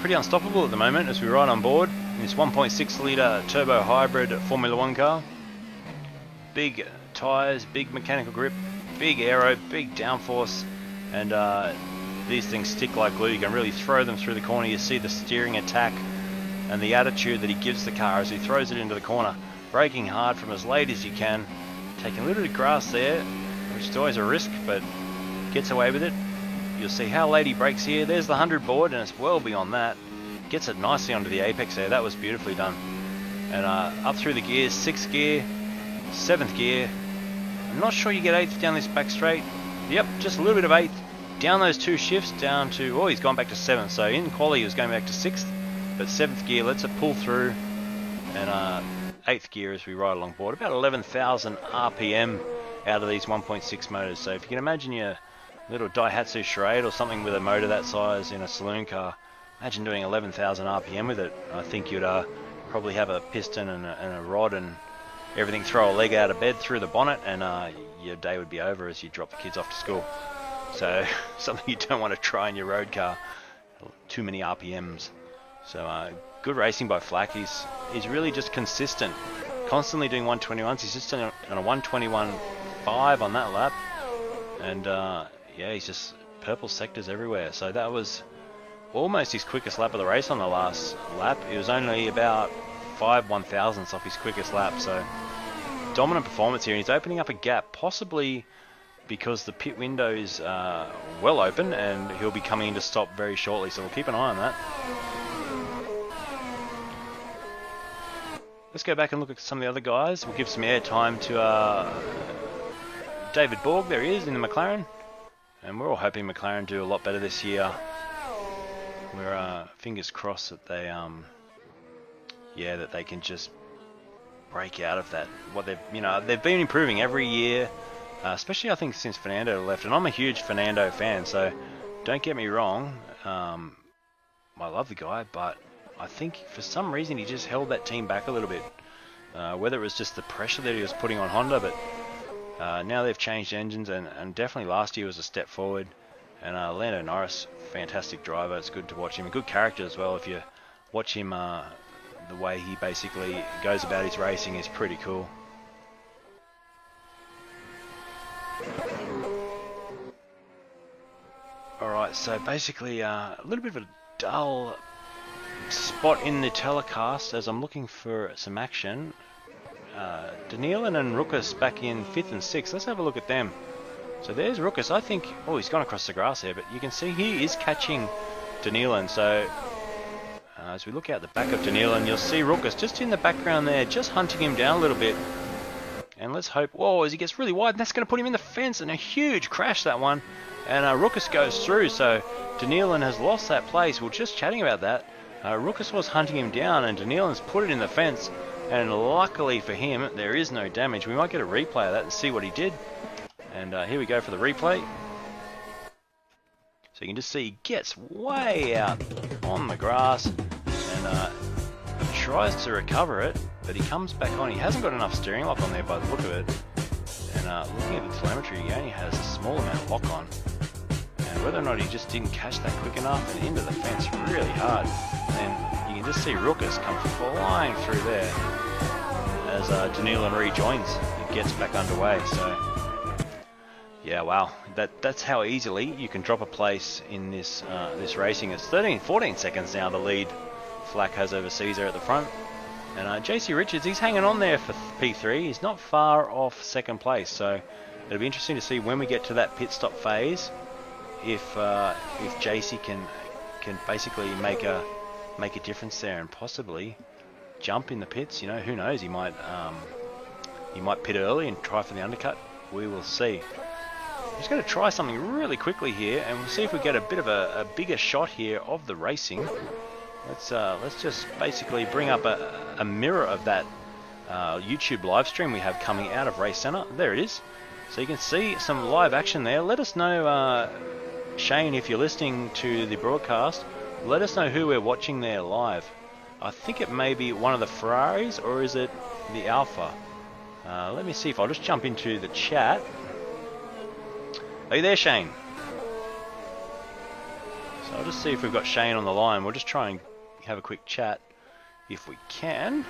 pretty unstoppable at the moment as we ride on board in this 1.6 litre turbo hybrid Formula 1 car. Big tyres, big mechanical grip, big aero, big downforce, and these things stick like glue. You can really throw them through the corner. You see the steering attack and the attitude that he gives the car as he throws it into the corner. Braking hard from as late as you can, taking a little bit of grass there, which is always a risk, but gets away with it. You'll see how late he brakes here. There's the 100 board, and it's well beyond that. Gets it nicely onto the apex there. That was beautifully done. And up through the gears, 6th gear, 7th gear. I'm not sure you get 8th down this back straight. Yep, just a little bit of 8th. Down those 2 shifts, down to, oh, he's gone back to 7th. So in quali he was going back to 6th, but 7th gear lets it pull through. And 8th gear as we ride along board. About 11,000 RPM out of these 1.6 motors. So if you can imagine your little Daihatsu Charade or something with a motor that size in a saloon car, imagine doing 11,000 RPM with it. I think you'd probably have a piston and a rod and everything, throw a leg out of bed through the bonnet, and your day would be over as you drop the kids off to school. So something you don't want to try in your road car. Too many RPMs. So good racing by Flack. He's really just consistent, constantly doing 121s. He's just on a 121.5 on that lap, and yeah, he's just purple sectors everywhere. So that was almost his quickest lap of the race on the last lap. It was only about 5 1,000ths off his quickest lap. So dominant performance here, and he's opening up a gap, possibly because the pit window is well open, and he'll be coming in to stop very shortly. So we'll keep an eye on that. Let's go back and look at some of the other guys. We'll give some air time to David Borg. There he is in the McLaren. And we're all hoping McLaren do a lot better this year. We're fingers crossed that they, that they can just break out of that. What they've been improving every year, especially I think since Fernando left. And I'm a huge Fernando fan, so don't get me wrong. I love the guy, but I think for some reason he just held that team back a little bit. Whether it was just the pressure that he was putting on Honda, but now they've changed engines, and definitely last year was a step forward. And Lando Norris, fantastic driver. It's good to watch him. A good character as well. If you watch him, the way he basically goes about his racing is pretty cool. Alright, so basically a little bit of a dull spot in the telecast as I'm looking for some action. Danielin and Lukess back in 5th and 6th. Let's have a look at them. So there's Lukess. I think, oh, he's gone across the grass there, but you can see he is catching Danielin. So as we look out the back of Danielin, you'll see Lukess just in the background there, just hunting him down a little bit. And let's hope, whoa, as he gets really wide, that's going to put him in the fence, and a huge crash, that one. And Lukess goes through, so Danielin has lost that place. We were just chatting about that. Lukess was hunting him down, and Danielin's put it in the fence. And luckily for him, there is no damage. We might get a replay of that and see what he did. And here we go for the replay. So you can just see he gets way out on the grass and tries to recover it, but he comes back on. He hasn't got enough steering lock on there by the look of it. And looking at the telemetry, he only has a small amount of lock on. And whether or not he just didn't catch that quick enough and into the fence really hard. And you can just see Lukess come flying through there as Danielin rejoins and gets back underway. So yeah, wow, that's how easily you can drop a place in this this racing. It's 14 seconds now the lead Flack has over Caesar at the front. And JC Richards, he's hanging on there for P3. He's not far off second place, so it'll be interesting to see when we get to that pit stop phase if JC can basically make a difference there and possibly jump in the pits. You know, who knows? He might pit early and try for the undercut. We will see. I'm just going to try something really quickly here, and we'll see if we get a bit of a bigger shot here of the racing. Let's just basically bring up a mirror of that YouTube live stream we have coming out of Racecentre. There it is. So you can see some live action there. Let us know, Shane, if you're listening to the broadcast, let us know who we're watching there live. I think it may be one of the Ferraris, or is it the Alpha? Let me see if I'll just jump into the chat. Are you there, Shane? So I'll just see if we've got Shane on the line. We'll just try and have a quick chat if we can.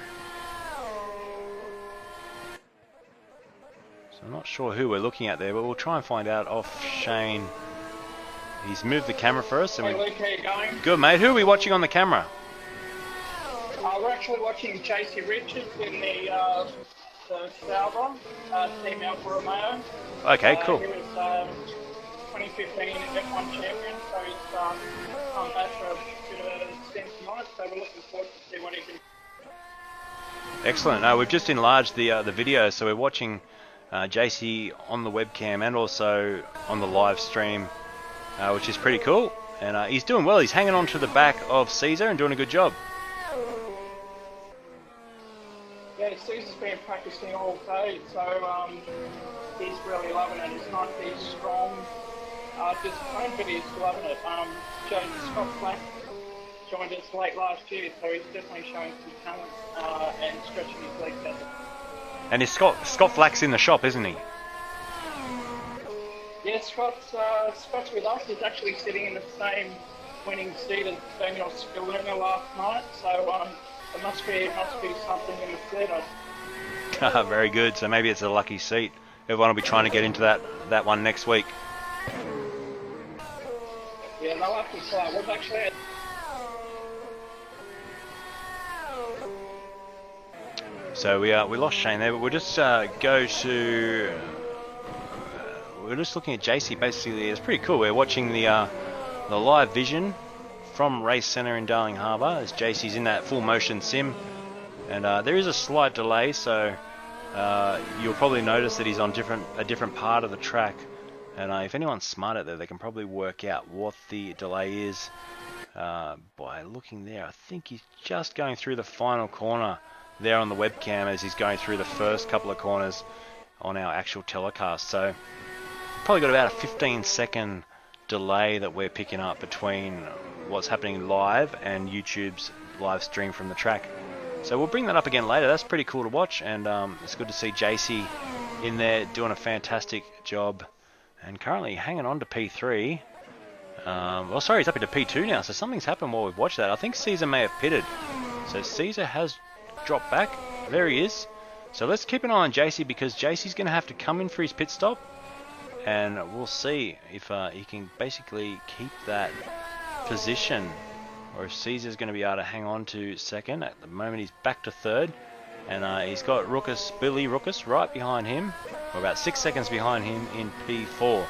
So I'm not sure who we're looking at there, but we'll try and find out off Shane. He's moved the camera for us. And hey Luke, how you going? Good, mate. Who are we watching on the camera? We're actually watching JC Richards in the Sauber, Team Alfa Romeo. Okay, cool. He was 2015 F1 champion, so he's come back for a bit of a stint tonight, so we're looking forward to see what he can. Excellent. We've just enlarged the video, so we're watching JC on the webcam and also on the live stream, which is pretty cool. And he's doing well. He's hanging on to the back of Caesar and doing a good job. Yeah, Caesar's been practicing all day, so he's really loving it. It's not he's strong, disciplined, but he's loving it. Scott Flack joined us late last year, so he's definitely showing some talent and stretching his legs out. And is Scott Flack's in the shop, isn't he? Yeah, Scott's with us. He's actually sitting in the same winning seat as Daniel Scaluna last night, so it must be something in the seat. Very good. So maybe it's a lucky seat. Everyone will be trying to get into that one next week. Yeah, they'll have to play. We've actually So we lost Shane there, but we'll just go to. We're just looking at JC. Basically, it's pretty cool. We're watching the live vision from Racecentre in Darling Harbour as JC's in that full motion sim, and there is a slight delay, so you'll probably notice that he's on a different part of the track. And if anyone's smart out there, they can probably work out what the delay is by looking there. I think he's just going through the final corner there on the webcam as he's going through the first couple of corners on our actual telecast. So probably got about a 15-second delay that we're picking up between what's happening live and YouTube's live stream from the track. So we'll bring that up again later. That's pretty cool to watch, and it's good to see JC in there doing a fantastic job and currently hanging on to P3. Well, sorry, he's up into P2 now, so something's happened while we've watched that. I think Caesar may have pitted. So Caesar has dropped back. There he is. So let's keep an eye on JC, because JC's going to have to come in for his pit stop, and we'll see if he can basically keep that position, or if Caesar's going to be able to hang on to second. At the moment he's back to third, and he's got Billy Rookus right behind him. We're about 6 seconds behind him in P4.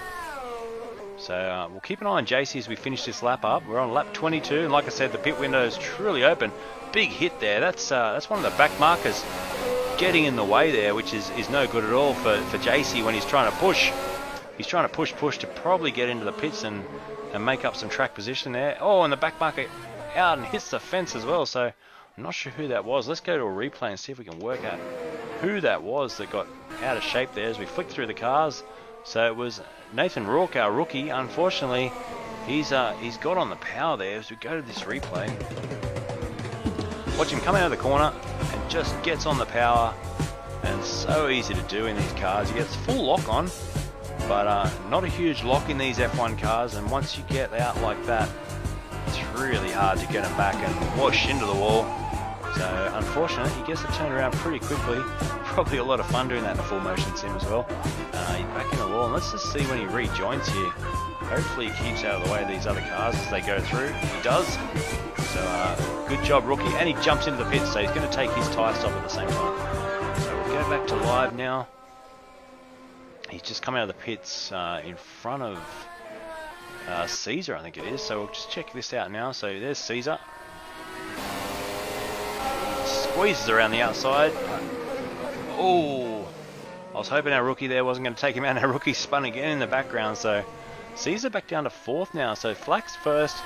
So we'll keep an eye on JC as we finish this lap up. We're on lap 22, and like I said, the pit window is truly open. Big hit there. That's one of the back markers getting in the way there, which is no good at all for JC when he's trying to push. He's trying to push to probably get into the pits and make up some track position there. Oh, and the back marker out and hits the fence as well. So I'm not sure who that was. Let's go to a replay and see if we can work out who that was that got out of shape there as we flick through the cars. So it was Nathan Rourke, our rookie. Unfortunately, he's got on the power there as we go to this replay. Watch him come out of the corner and just gets on the power, and so easy to do in these cars. He gets full lock on, but not a huge lock in these F1 cars, and once you get out like that, it's really hard to get him back and wash into the wall. So unfortunately, he gets to turn around pretty quickly. Probably a lot of fun doing that in a full motion sim as well. He's back in the wall, and let's just see when he rejoins here. Hopefully he keeps out of the way of these other cars as they go through. He does. So good job, rookie. And he jumps into the pit, so he's going to take his tyre stop at the same time. So we'll go back to live now. He's just come out of the pits in front of Caesar, I think it is. So we'll just check this out now. So there's Caesar. Squeezes around the outside. Oh, I was hoping our rookie there wasn't going to take him out. Our rookie spun again in the background. So Caesar back down to fourth now. So Flack's first.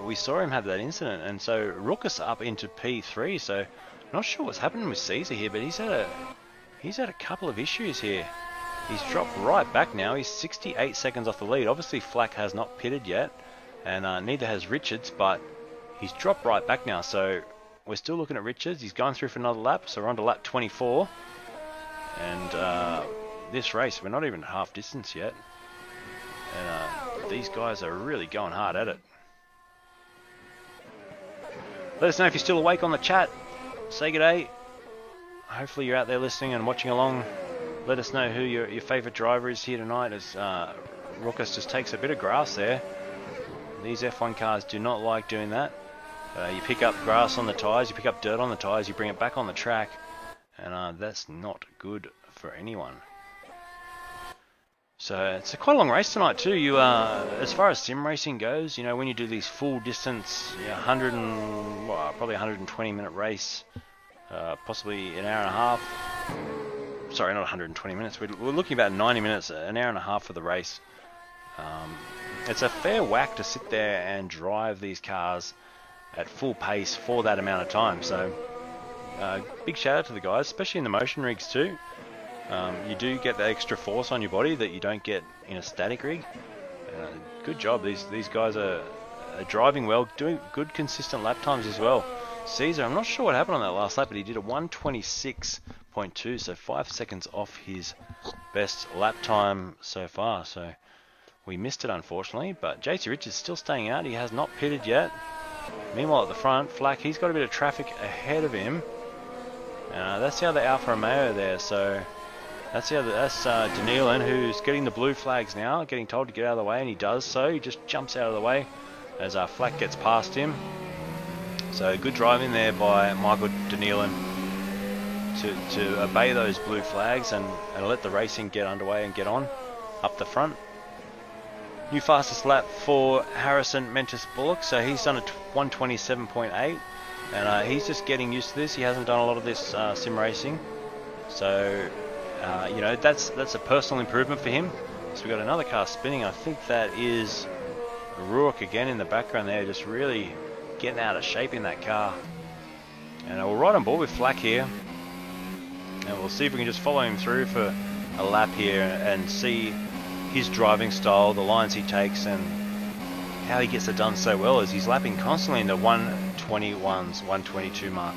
We saw him have that incident, and so Rookus up into P3. So not sure what's happening with Caesar here, but he's had a couple of issues here. He's dropped right back now. He's 68 seconds off the lead. Obviously Flack has not pitted yet, and neither has Richards, but he's dropped right back now. So we're still looking at Richards. He's going through for another lap, so we're on to lap 24. And this race, we're not even half distance yet. And these guys are really going hard at it. Let us know if you're still awake on the chat. Say g'day. Hopefully you're out there listening and watching along. Let us know who your favourite driver is here tonight, as Lukess just takes a bit of grass there. These F1 cars do not like doing that. You pick up grass on the tyres, you pick up dirt on the tyres, you bring it back on the track, and that's not good for anyone. So it's quite a long race tonight too. You, as far as sim racing goes, you know, when you do these full distance, probably 120 minute race, possibly an hour and a half. Sorry, not 120 minutes. We're looking about 90 minutes, an hour and a half for the race. It's a fair whack to sit there and drive these cars at full pace for that amount of time. So big shout out to the guys, especially in the motion rigs too. You do get the extra force on your body that you don't get in a static rig. Good job. These guys are driving well, doing good consistent lap times as well. Caesar, I'm not sure what happened on that last lap, but he did a 1:26.2, so 5 seconds off his best lap time so far. So we missed it, unfortunately, but JT Richards still staying out. He has not pitted yet. Meanwhile, at the front, Flack, he's got a bit of traffic ahead of him. That's the other Alfa Romeo there, so that's Danielin, who's getting the blue flags now, getting told to get out of the way, and he does so. He just jumps out of the way as Flack gets past him. So good driving there by Michael Danielin to obey those blue flags and let the racing get underway and get on up the front. New fastest lap for Harrison Mentis Bullock, so he's done a 1:27.8, and he's just getting used to this. He hasn't done a lot of this sim racing, so you know, that's a personal improvement for him. So we've got another car spinning. I think that is Rourke again in the background there, just really getting out of shape in that car. And we're right on board with Flack here, and we'll see if we can just follow him through for a lap here and see his driving style, the lines he takes, and how he gets it done so well, as he's lapping constantly in the 1:21s, 1:22 mark.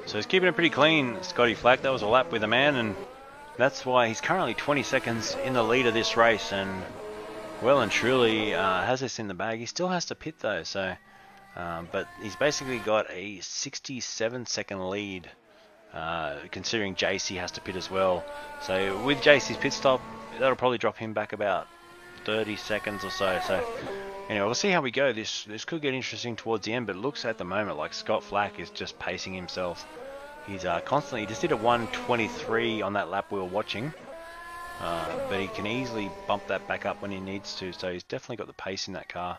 So he's keeping it pretty clean, Scotty Flack. That was a lap with a man, and that's why he's currently 20 seconds in the lead of this race, and well and truly has this in the bag. He still has to pit though, so but he's basically got a 67-second lead, considering JC has to pit as well. So with JC's pit stop, that'll probably drop him back about 30 seconds or so. So anyway, we'll see how we go. This could get interesting towards the end, but it looks at the moment like Scott Flack is just pacing himself. He's constantly, he just did a 1:23 on that lap we were watching, but he can easily bump that back up when he needs to, so he's definitely got the pace in that car.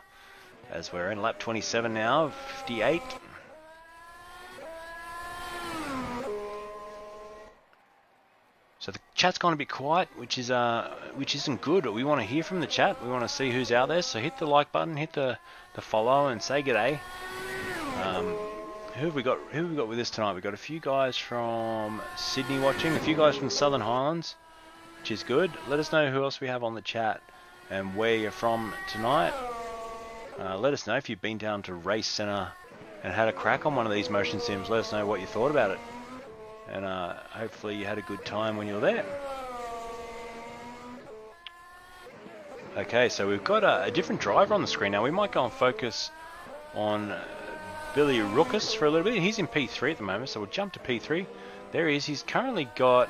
As we're in lap 27 now, 58. So the chat's gone a bit quiet, which isn't good. We want to hear from the chat. We want to see who's out there. So hit the like button, hit the follow, and say g'day. Who have we got with us tonight? We've got a few guys from Sydney watching, a few guys from Southern Highlands, which is good. Let us know who else we have on the chat and where you're from tonight. Let us know if you've been down to Racecentre and had a crack on one of these motion sims. Let us know what you thought about it. And hopefully you had a good time when you were there. Okay, so we've got a different driver on the screen now. We might go and focus on Billy Lukess for a little bit. He's in P3 at the moment, so we'll jump to P3. There he is. He's currently got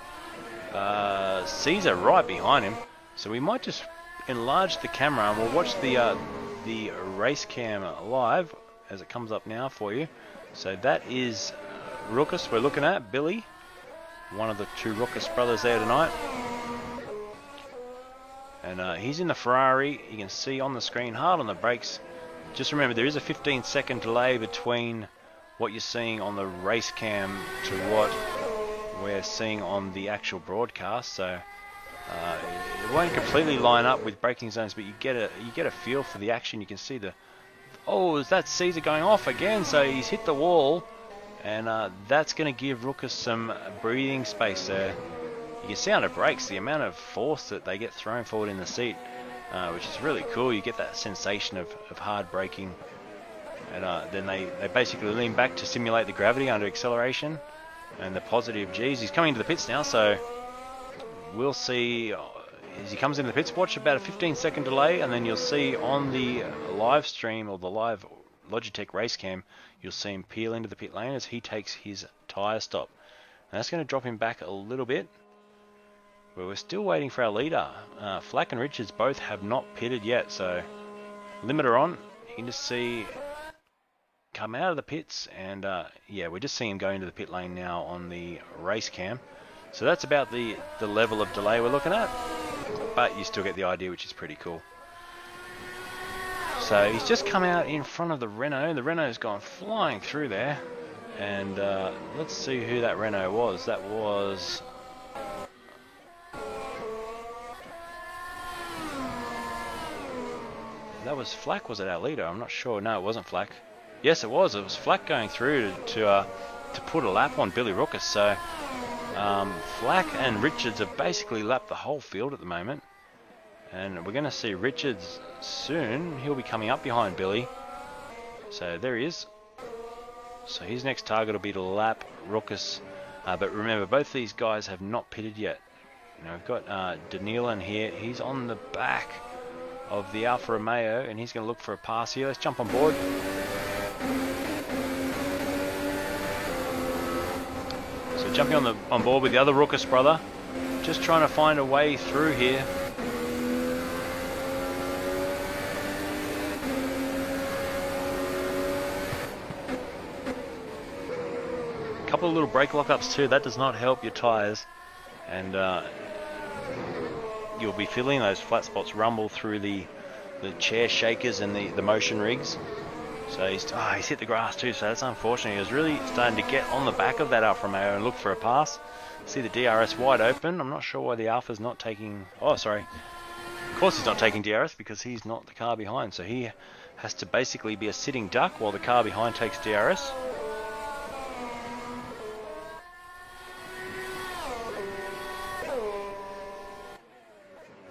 Caesar right behind him. So we might just enlarge the camera and we'll watch the race cam live as it comes up now for you. So that is Lukess we're looking at, Billy, one of the two Lukess brothers there tonight. And he's in the Ferrari. You can see on the screen, hard on the brakes. Just remember, there is a 15-second delay between what you're seeing on the race cam to what we're seeing on the actual broadcast. So it won't completely line up with braking zones, but you get a feel for the action. You can see is that Caesar going off again? So he's hit the wall, and that's going to give Lukess some breathing space there. You can see on the brakes the amount of force that they get thrown forward in the seat, which is really cool. You get that sensation of hard braking, and then they basically lean back to simulate the gravity under acceleration and the positive G's. He's coming to the pits now, so we'll see as he comes into the pits. Watch about a 15-second delay, and then you'll see on the live stream or the live Logitech race cam, you'll see him peel into the pit lane as he takes his tyre stop. And that's going to drop him back a little bit. But we're still waiting for our leader. Flack and Richards both have not pitted yet, so limiter on. You can just see come out of the pits, and yeah, we're just seeing him go into the pit lane now on the race cam. So that's about the level of delay we're looking at, but you still get the idea, which is pretty cool. So he's just come out in front of the Renault. The Renault's gone flying through there, and let's see who that Renault was. That was Flack. Was it our leader? I'm not sure. No, it wasn't Flack. Yes, it was. It was Flack going through to put a lap on Billy Lukess. So Flack and Richards have basically lapped the whole field at the moment, and we're going to see Richards soon. He'll be coming up behind Billy. So there he is. So his next target will be to lap Lukess. But remember, both these guys have not pitted yet. You know, we've got Danilan here. He's on the back of the Alfa Romeo, and he's going to look for a pass here. Let's jump on board. So jumping on board with the other Lukess brother, just trying to find a way through here. A couple of little brake lockups too. That does not help your tyres, and you'll be feeling those flat spots rumble through the chair shakers and the motion rigs. So he's hit the grass too, so that's unfortunate. He was really starting to get on the back of that Alfa Romeo and look for a pass. See the DRS wide open. I'm not sure why the Alfa's not taking... Oh, sorry. Of course he's not taking DRS because he's not the car behind. So he has to basically be a sitting duck while the car behind takes DRS.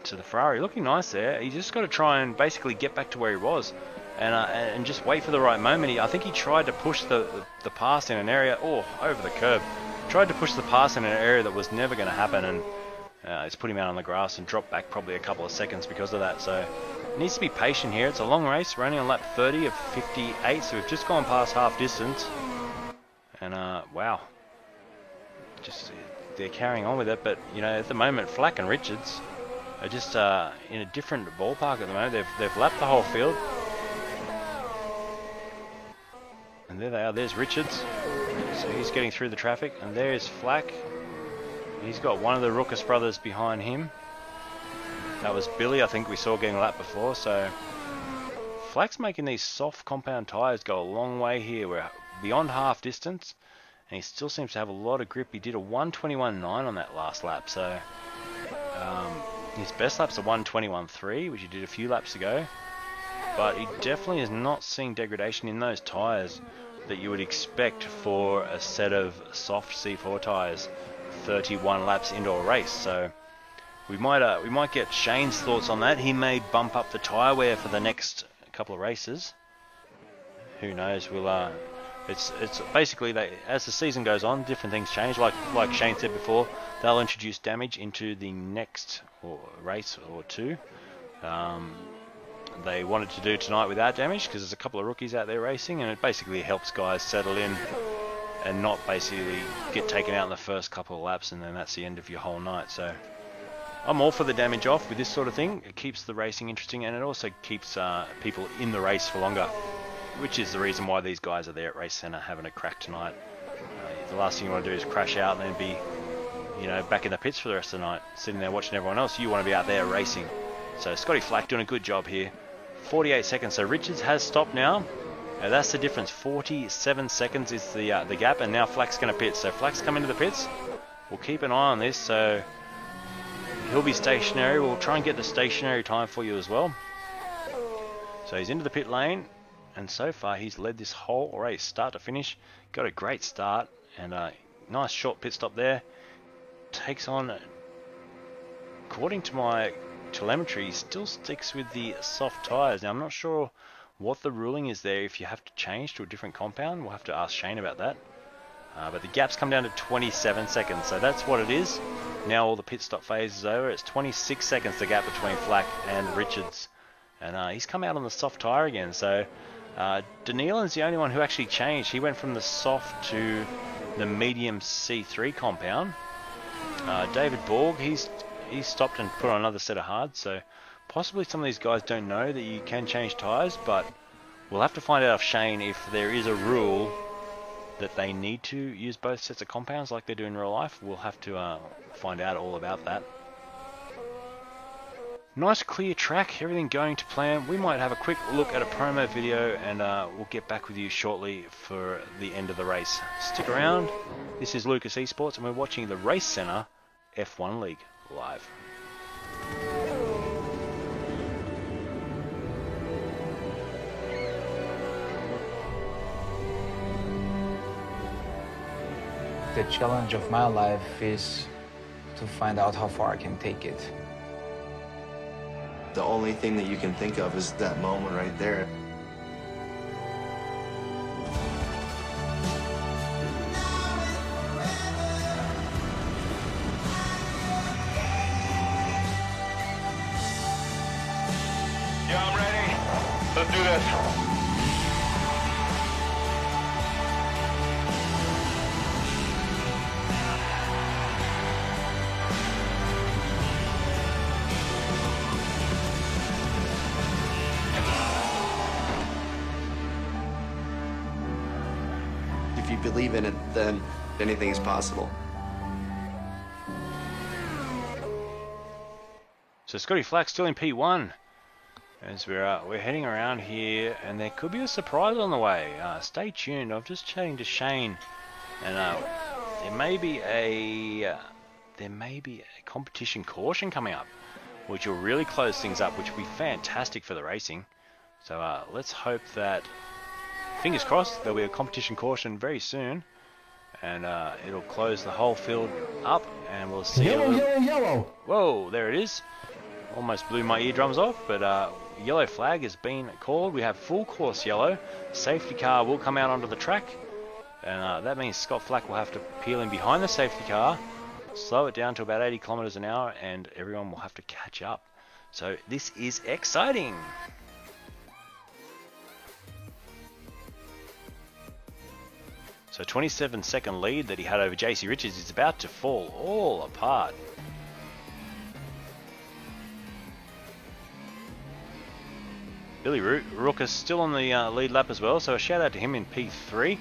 To the Ferrari, looking nice there. He just got to try and basically get back to where he was, and just wait for the right moment. I think he tried to push the pass in an area, over the curb. Tried to push the pass in an area that was never going to happen, and it's put him out on the grass and dropped back probably a couple of seconds because of that. So he needs to be patient here. It's a long race. We're only on lap 30 of 58, so we've just gone past half distance, and wow, just they're carrying on with it. But you know, at the moment, Flack and Richards are just in a different ballpark at the moment. They've lapped the whole field, and there they are. There's Richards, so he's getting through the traffic, and there's Flack. He's got one of the Lukess brothers behind him. That was Billy, I think we saw getting lapped before. So Flack's making these soft compound tyres go a long way here. We're beyond half distance, and he still seems to have a lot of grip. He did a 1:21.9 on that last lap, so his best lap's a 1:21.3, which he did a few laps ago. But he definitely is not seeing degradation in those tyres that you would expect for a set of soft C4 tyres 31 laps into a race. So we might get Shane's thoughts on that. He may bump up the tyre wear for the next couple of races. Who knows? We'll it's basically as the season goes on, different things change. Like Shane said before, they'll introduce damage into the next race or two. They wanted to do tonight without damage because there's a couple of rookies out there racing, and it basically helps guys settle in and not basically get taken out in the first couple of laps, and then that's the end of your whole night. So I'm all for the damage off with this sort of thing. It keeps the racing interesting, and it also keeps people in the race for longer, which is the reason why these guys are there at Racecentre having a crack tonight. The last thing you want to do is crash out and then be, you know, back in the pits for the rest of the night, sitting there watching everyone else. You want to be out there racing. So Scotty Flack doing a good job here. 48 seconds. So Richards has stopped now. And that's the difference. 47 seconds is the gap, and now Flack's going to pit. So Flack's come into the pits. We'll keep an eye on this. So he'll be stationary. We'll try and get the stationary time for you as well. So he's into the pit lane, and so far he's led this whole race, start to finish. Got a great start, and a nice short pit stop there. Takes on, according to my telemetry, still sticks with the soft tyres. Now I'm not sure what the ruling is there if you have to change to a different compound. We'll have to ask Shane about that. But the gap's come down to 27 seconds, so that's what it is. Now all the pit stop phase is over. It's 26 seconds the gap between Flack and Richards. And he's come out on the soft tyre again. So Danilan's the only one who actually changed. He went from the soft to the medium C3 compound. David Borg, he's stopped and put on another set of hards. So possibly some of these guys don't know that you can change tyres, but we'll have to find out of Shane if there is a rule that they need to use both sets of compounds like they do in real life. We'll have to find out all about that. Nice clear track, everything going to plan. We might have a quick look at a promo video, and we'll get back with you shortly for the end of the race. Stick around. This is Lukess eSports, and we're watching the Racecentre F1 League live. The challenge of my life is to find out how far I can take it. The only thing that you can think of is that moment right there. Yeah, I'm ready. Let's do this. If you believe in it, then anything is possible. So Scotty Flack still in P1 as we're heading around here, and there could be a surprise on the way. Stay tuned. I'm just chatting to Shane, and there may be a competition caution coming up, which will really close things up, which will be fantastic for the racing. So let's hope that, fingers crossed, there'll be a competition caution very soon, and it'll close the whole field up, and we'll see. Yellow. Whoa, there it is. Almost blew my eardrums off, but yellow flag has been called. We have full course yellow. Safety car will come out onto the track, and that means Scott Flack will have to peel in behind the safety car, slow it down to about 80 kilometers an hour, and everyone will have to catch up. So this is exciting. So 27-second lead that he had over JC Richards is about to fall all apart. Billy Rook is still on the lead lap as well, so a shout out to him in P3.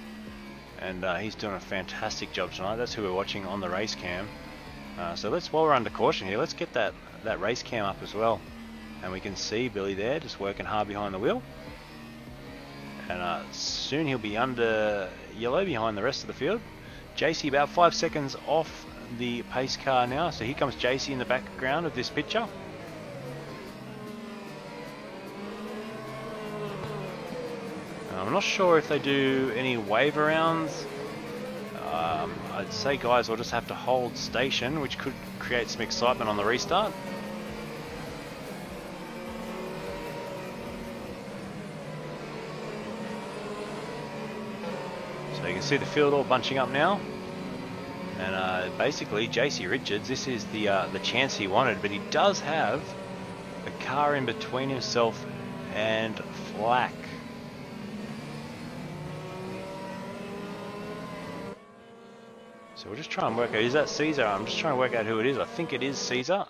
And he's doing a fantastic job tonight. That's who we're watching on the race cam. So while we're under caution here, let's get that race cam up as well. And we can see Billy there just working hard behind the wheel. And soon he'll be under yellow behind the rest of the field. JC about 5 seconds off the pace car now. So here comes JC in the background of this picture. I'm not sure if they do any wave arounds. I'd say guys will just have to hold station, which could create some excitement on the restart. So you can see the field all bunching up now. And basically JC Richards, this is the chance he wanted, but he does have a car in between himself and Flack. So we'll just try and work out, is that Caesar? I'm just trying to work out who it is. I think it is Caesar.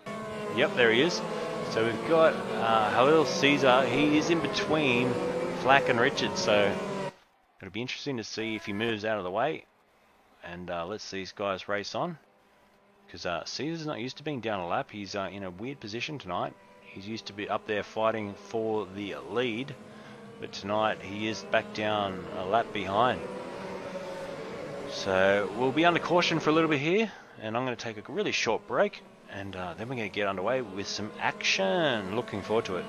Yep, there he is. So we've got Halil Caesar. He is in between Flack and Richards, so it'll be interesting to see if he moves out of the way and lets these guys race on. Because Caesar's not used to being down a lap. He's in a weird position tonight. He's used to be up there fighting for the lead, but tonight he is back down a lap behind. So we'll be under caution for a little bit here, and I'm going to take a really short break, and then we're going to get underway with some action. Looking forward to it.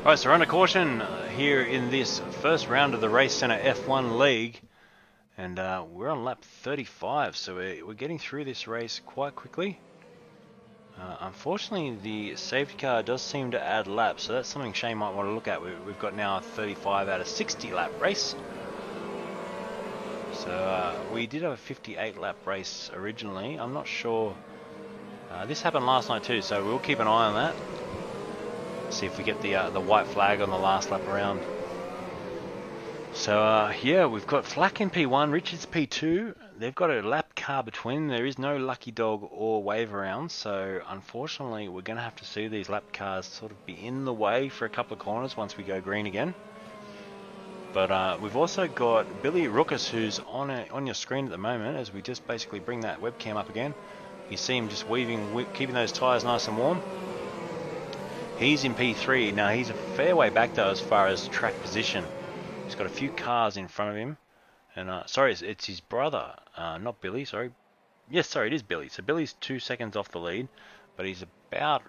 Right, so we're under caution here in this first round of the Racecentre F1 League, and we're on lap 35, so we're getting through this race quite quickly. Unfortunately, the safety car does seem to add laps, so that's something Shane might want to look at. We've got now a 35 out of 60 lap race. So we did have a 58 lap race originally. I'm not sure. This happened last night too, so we'll keep an eye on that. See if we get the white flag on the last lap around. So yeah, we've got Flack in P1, Richards P2. They've got a lap car between. There is no lucky dog or wave around, so unfortunately we're going to have to see these lap cars sort of be in the way for a couple of corners once we go green again. But we've also got Billy Lukess, who's on your screen at the moment as we just basically bring that webcam up again. You see him just keeping those tyres nice and warm. He's in P3. Now he's a fair way back though as far as track position. He's got a few cars in front of him. And sorry, it's his brother, not Billy, sorry. Yes, sorry, it is Billy. So Billy's 2 seconds off the lead, but he's about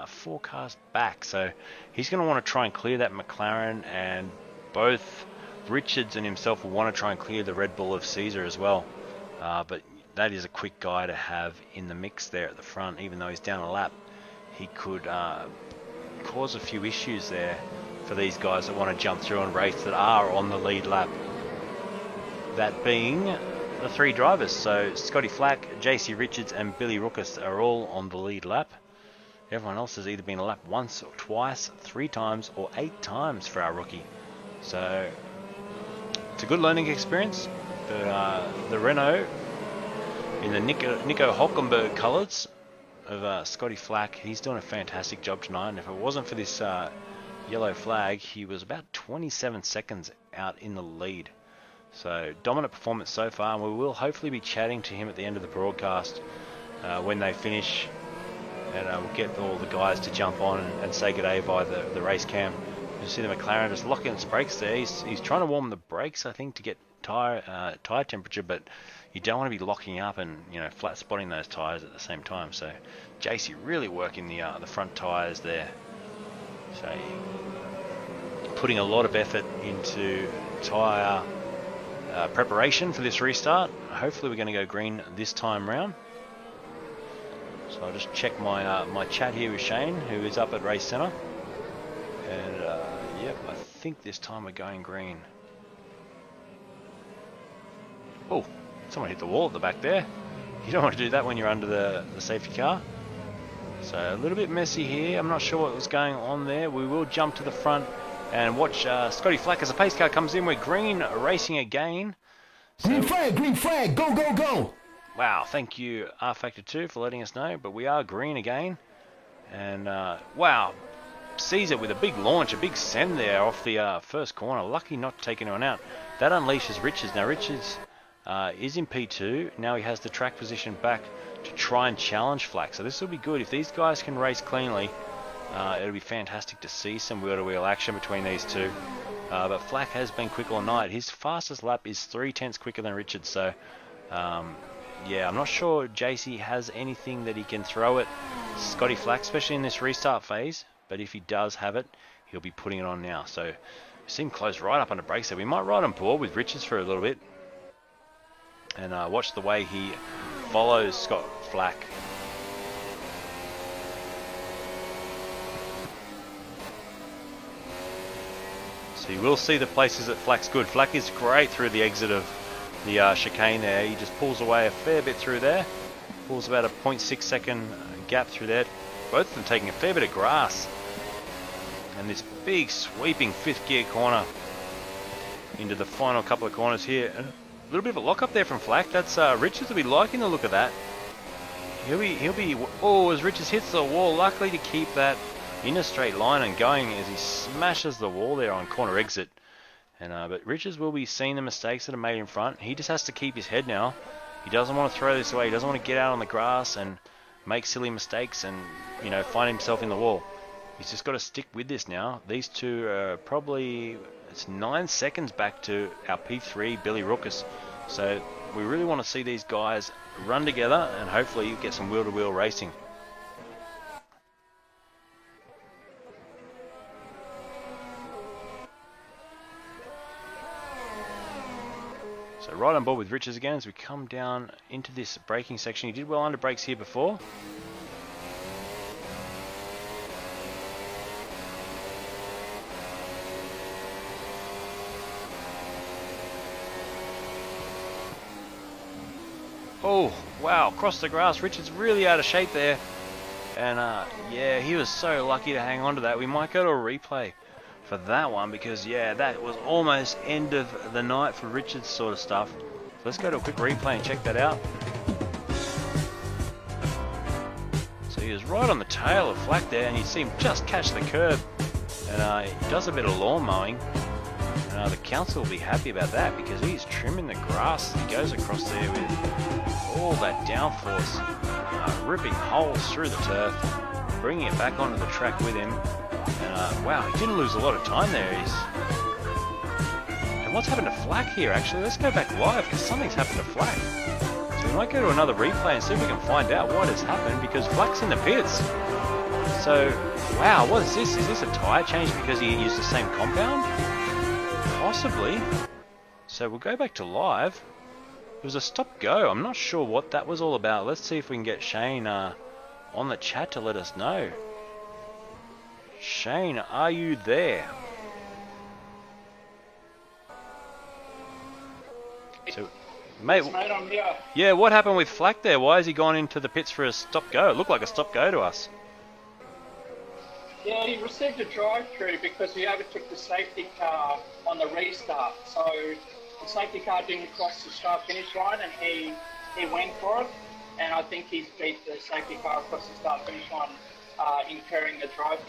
4 cars back. So he's going to want to try and clear that McLaren, and both Richards and himself will want to try and clear the Red Bull of Caesar as well. But that is a quick guy to have in the mix there at the front. Even though he's down a lap, he could cause a few issues there for these guys that want to jump through and race that are on the lead lap. That being the 3 drivers. So Scotty Flack, JC Richards and Billy Lukess are all on the lead lap. Everyone else has either been a lap once or twice, 3 times or 8 times for our rookie. So it's a good learning experience. But the Renault in the Nico Hulkenberg colours of Scotty Flack. He's doing a fantastic job tonight, and if it wasn't for this yellow flag, he was about 27 seconds out in the lead. So dominant performance so far, and we will hopefully be chatting to him at the end of the broadcast when they finish, and we'll get all the guys to jump on and say good day by the race cam. You see the McLaren just locking its brakes there. He's trying to warm the brakes, I think, to get tire temperature, but you don't want to be locking up and flat spotting those tires at the same time. So JC really working the front tires there. So putting a lot of effort into tire preparation for this restart. Hopefully we're going to go green this time round. So I'll just check my my chat here with Shane, who is up at Racecentre, and yep, I think this time we're going green. Oh, someone hit the wall at the back there. You don't want to do that when you're under the safety car. So a little bit messy here. I'm not sure what was going on there. We will jump to the front and watch Scotty Flack as a pace car comes in. We're green racing again. So, green flag, go, go, go. Wow, thank you R Factor 2 for letting us know, but we are green again. And wow, Caesar with a big launch, a big send there off the first corner. Lucky not to take anyone out. That unleashes Richards. Now Richards is in P2. Now he has the track position back to try and challenge Flack. So this will be good. If these guys can race cleanly, it'll be fantastic to see some wheel-to-wheel action between these two. But Flack has been quick all night. His fastest lap is 0.3 quicker than Richards. So yeah, I'm not sure JC has anything that he can throw at Scotty Flack, especially in this restart phase. But if he does have it, he'll be putting it on now. So we see him close right up under brakes there. We might ride on board with Richards for a little bit and watch the way he follows Scott Flack. So you will see the places that Flack's good. Flack is great through the exit of the chicane there. He just pulls away a fair bit through there. Pulls about a 0.6 second gap through there. Both of them taking a fair bit of grass. And this big sweeping fifth gear corner into the final couple of corners here. And a little bit of a lock up there from Flack. That's Richards will be liking the look of that. He'll be oh, as Richards hits the wall, luckily to keep that in a straight line and going as he smashes the wall there on corner exit. And but Richards will be seeing the mistakes that are made in front. He just has to keep his head now. He doesn't want to throw this away. He doesn't want to get out on the grass and make silly mistakes and find himself in the wall. He's just got to stick with this now. These two are probably, it's 9 seconds back to our P3 Billy Lukess. So we really want to see these guys run together and hopefully get some wheel-to-wheel racing. So right on board with Richards again as we come down into this braking section. He did well under brakes here before. Oh, wow, across the grass. Richards really out of shape there. And yeah, he was so lucky to hang on to that. We might go to a replay for that one because, yeah, that was almost end of the night for Richards sort of stuff. So let's go to a quick replay and check that out. So he was right on the tail of Flack there, and you see him just catch the curb. And he does a bit of lawn mowing. And the council will be happy about that because he's trimming the grass as he goes across there with all that downforce, ripping holes through the turf, bringing it back onto the track with him. And wow, he didn't lose a lot of time there. And what's happened to Flack here actually? Let's go back live because something's happened to Flack. So we might go to another replay and see if we can find out what has happened because Flack's in the pits. So, wow, what is this? Is this a tyre change because he used the same compound? Possibly. So we'll go back to live. It was a stop-go. I'm not sure what that was all about. Let's see if we can get Shane on the chat to let us know. Shane, are you there? So, mate, I'm here. yeah, what happened with Flack there? Why has he gone into the pits for a stop-go? It looked like a stop-go to us. Yeah, he received a drive-through because he overtook the safety car on the restart. So the safety car didn't cross the start-finish line and he went for it. and I think he's beat the safety car across the start-finish line, incurring the drive.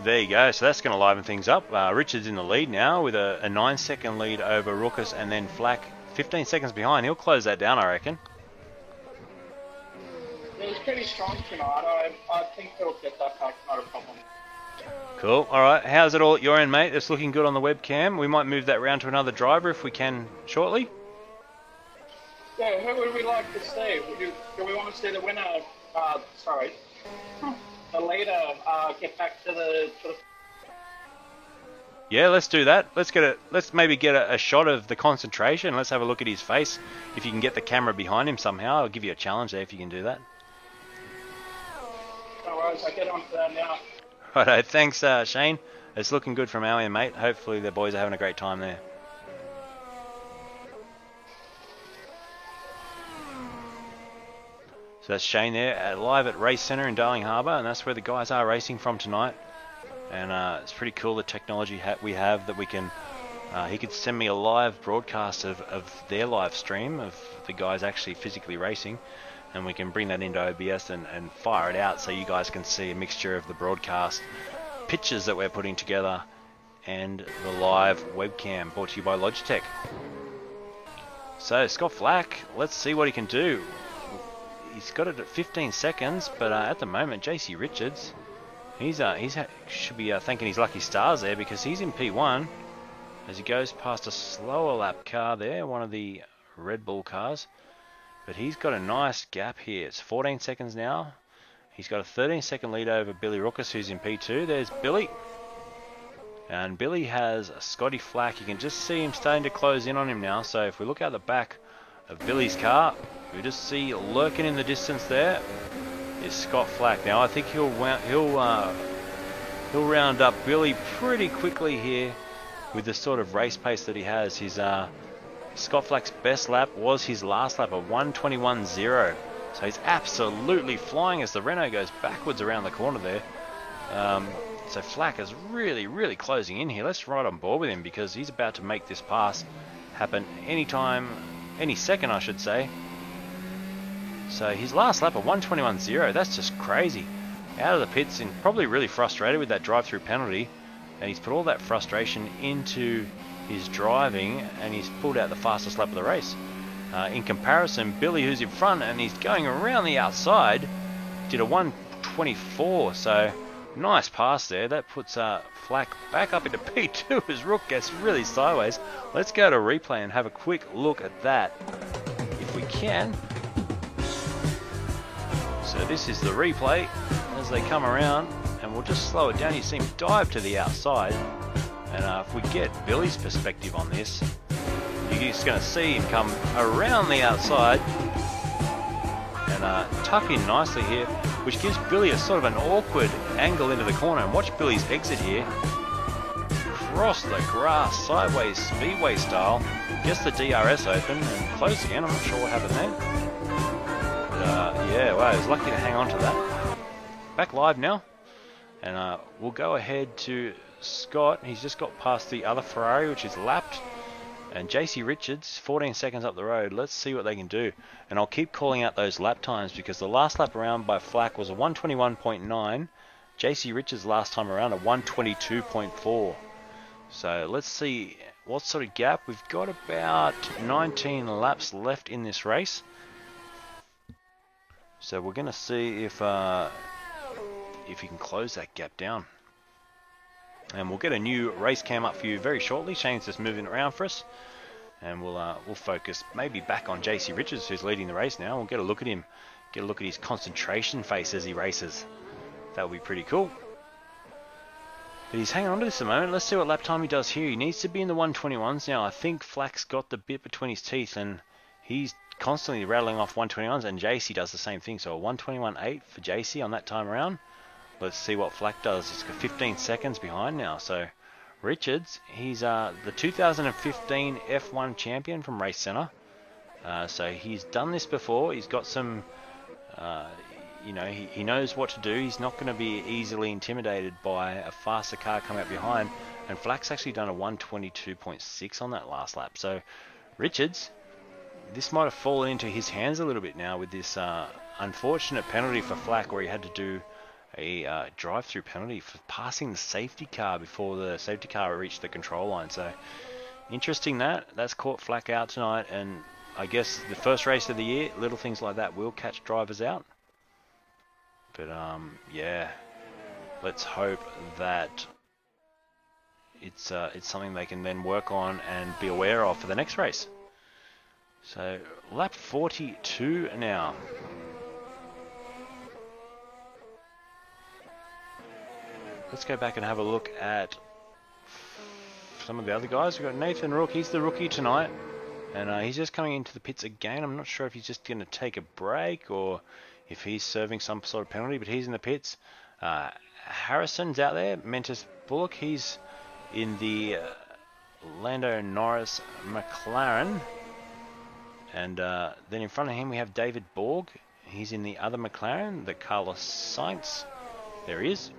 There you go. So that's going to liven things up. Richard's in the lead now with a 9-second lead over Lukess, and then Flack 15 seconds behind. He'll close that down, I reckon. It was pretty strong tonight. I think he'll get that back, not a problem. Cool. All right. How's it all at your end, mate? It's looking good on the webcam. We might move that round to another driver if we can shortly. Yeah, who would we like to see? Do we want to see the winner? The leader get back to the. Yeah, let's do that. Let's maybe get a shot of the concentration. Let's have a look at his face. If you can get the camera behind him somehow, I'll give you a challenge there if you can do that. No worries, I'll get on to that now. Righto, thanks Shane. It's looking good from our end, mate. Hopefully the boys are having a great time there. So that's Shane there, live at Racecentre in Darling Harbour, and that's where the guys are racing from tonight. And it's pretty cool, the technology we have that we can... he could send me a live broadcast of their live stream of the guys actually physically racing, and we can bring that into OBS and fire it out so you guys can see a mixture of the broadcast pictures that we're putting together and the live webcam brought to you by Logitech. So Scott Flack, let's see what he can do. He's got it at 15 seconds, but at the moment JC Richards, he should be thanking his lucky stars there, because he's in P1 as he goes past a slower lap car there, one of the Redbull cars. But he's got a nice gap here. It's 14 seconds now. He's got a 13-second lead over Billy Lukess, who's in P2. There's Billy. And Billy has Scotty Flack. You can just see him starting to close in on him now. So if we look out the back of Billy's car, we just see lurking in the distance there is Scott Flack. Now I think he'll round up Billy pretty quickly here with the sort of race pace that he has. His Scott Flack's best lap was his last lap of 1:21.0. So he's absolutely flying as the Renault goes backwards around the corner there. So Flack is really, really closing in here. Let's ride on board with him, because he's about to make this pass happen anytime, any second I should say. So his last lap of 1:21.0, that's just crazy. Out of the pits and probably really frustrated with that drive-through penalty, and he's put all that frustration into his driving, and he's pulled out the fastest lap of the race. In comparison, Billy, who's in front and he's going around the outside, did a 1:24, so nice pass there. That puts Flack back up into P2 as Rook gets really sideways. Let's go to replay and have a quick look at that if we can. So this is the replay as they come around, and we'll just slow it down. You see him dive to the outside, and if we get Billy's perspective on this, you're just going to see him come around the outside and tuck in nicely here, which gives Billy a sort of an awkward angle into the corner. And watch Billy's exit here. Cross the grass, sideways, speedway style. Gets the DRS open and closed again. I'm not sure what happened there. But, yeah, wow, he was lucky to hang on to that. Back live now. And we'll go ahead to Scott. He's just got past the other Ferrari, which is lapped. And JC Richards, 14 seconds up the road. Let's see what they can do. And I'll keep calling out those lap times, because the last lap around by Flack was a 1:21.9. JC Richards last time around a 1:22.4. So let's see what sort of gap. We've got about 19 laps left in this race. So we're going to see if you can close that gap down. And we'll get a new race cam up for you very shortly. Shane's just moving it around for us, and we'll focus maybe back on JC Richards, who's leading the race now. We'll get a look at him, get a look at his concentration face as he races. That would be pretty cool. But he's hanging on to this at the moment. Let's see what lap time he does here. He needs to be in the 1:21s now. I think Flack's got the bit between his teeth, and he's constantly rattling off 1:21s, and JC does the same thing. So a 1:21.8 for JC on that time around. Let's see what Flack does. He's got 15 seconds behind now. So Richards, he's the 2015 F1 champion from Racecentre. So he's done this before. He's got some, you know, he knows what to do. He's not going to be easily intimidated by a faster car coming up behind. And Flack's actually done a 1:22.6 on that last lap. So Richards this might have fallen into his hands a little bit now with this unfortunate penalty for Flack, where he had to do a drive-through penalty for passing the safety car before the safety car reached the control line. So interesting that's caught Flack out tonight, and I guess the first race of the year, little things like that will catch drivers out. But yeah, let's hope that it's something they can then work on and be aware of for the next race. So lap 42 now. Let's go back and have a look at some of the other guys. We've got Nathan Rook, he's the rookie tonight, and he's just coming into the pits again. I'm not sure if he's just going to take a break or if he's serving some sort of penalty, but he's in the pits. Harrison's out there, Mentis Bullock, he's in the Lando Norris McLaren, and then in front of him we have David Borg, he's in the other McLaren, the Carlos Sainz. There he is.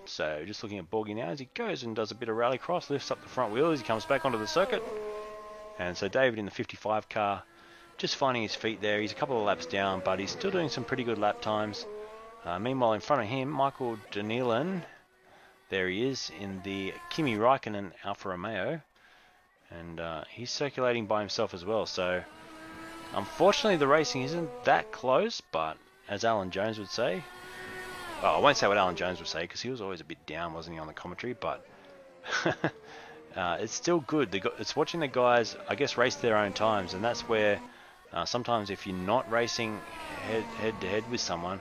So just looking at Borgie now as he goes and does a bit of rallycross, lifts up the front wheel as he comes back onto the circuit. And so David in the 55 car, just finding his feet there. He's a couple of laps down, but he's still doing some pretty good lap times. Meanwhile, in front of him, Michael Danilan, there he is in the Kimi Raikkonen Alfa Romeo. And he's circulating by himself as well. So unfortunately, the racing isn't that close, but as Alan Jones would say, well, I won't say what Alan Jones would say because he was always a bit down, wasn't he, on the commentary, but it's still good. It's watching the guys, I guess, race their own times, and that's where sometimes if you're not racing head to head with someone,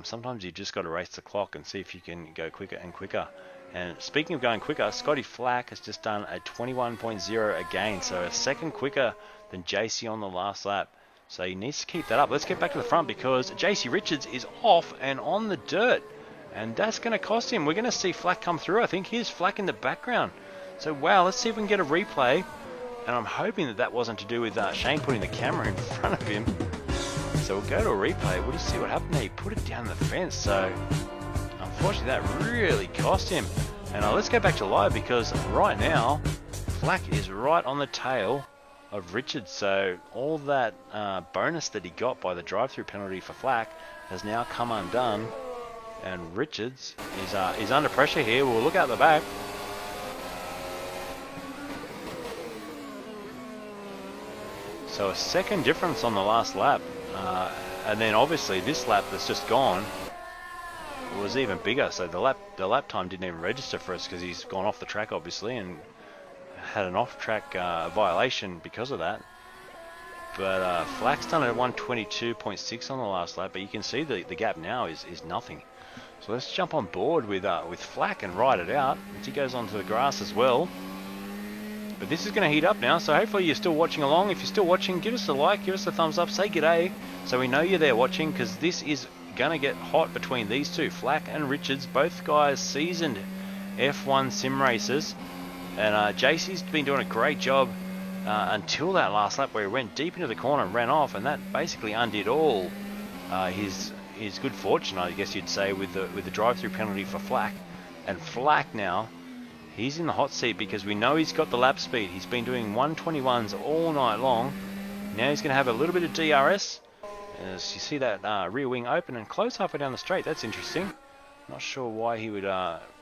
sometimes you just got to race the clock and see if you can go quicker and quicker. And speaking of going quicker, Scotty Flack has just done a 21.0 again, so a second quicker than JC on the last lap. So he needs to keep that up. Let's get back to the front because JC Richards is off and on the dirt. And that's going to cost him. We're going to see Flack come through. I think here's Flack in the background. So, wow, let's see if we can get a replay. And I'm hoping that wasn't to do with Shane putting the camera in front of him. So we'll go to a replay. We'll just see what happened there. He put it down the fence. So, unfortunately, that really cost him. And let's go back to live because right now, Flack is right on the tail of Richards. So all that bonus that he got by the drive-through penalty for Flack has now come undone, and Richards is under pressure here. We'll look out the back. So a second difference on the last lap, and then obviously this lap that's just gone was even bigger. So the lap time didn't even register for us because he's gone off the track obviously and had an off-track violation because of that. But Flack's done at 122.6 on the last lap, but you can see the gap now is nothing. So let's jump on board with Flack and ride it out as he goes onto the grass as well. But this is going to heat up now, so hopefully you're still watching along. If you're still watching, give us a like, give us a thumbs up, say g'day, so we know you're there watching, because this is going to get hot between these two, Flack and Richards, both guys seasoned F1 sim racers. And JC's been doing a great job until that last lap where he went deep into the corner and ran off, and that basically undid all his good fortune, I guess you'd say, with the drive-through penalty for Flack. And Flack now, he's in the hot seat because we know he's got the lap speed. He's been doing 121s all night long. Now he's going to have a little bit of DRS. As you see that rear wing open and close halfway down the straight. That's interesting. Not sure why he would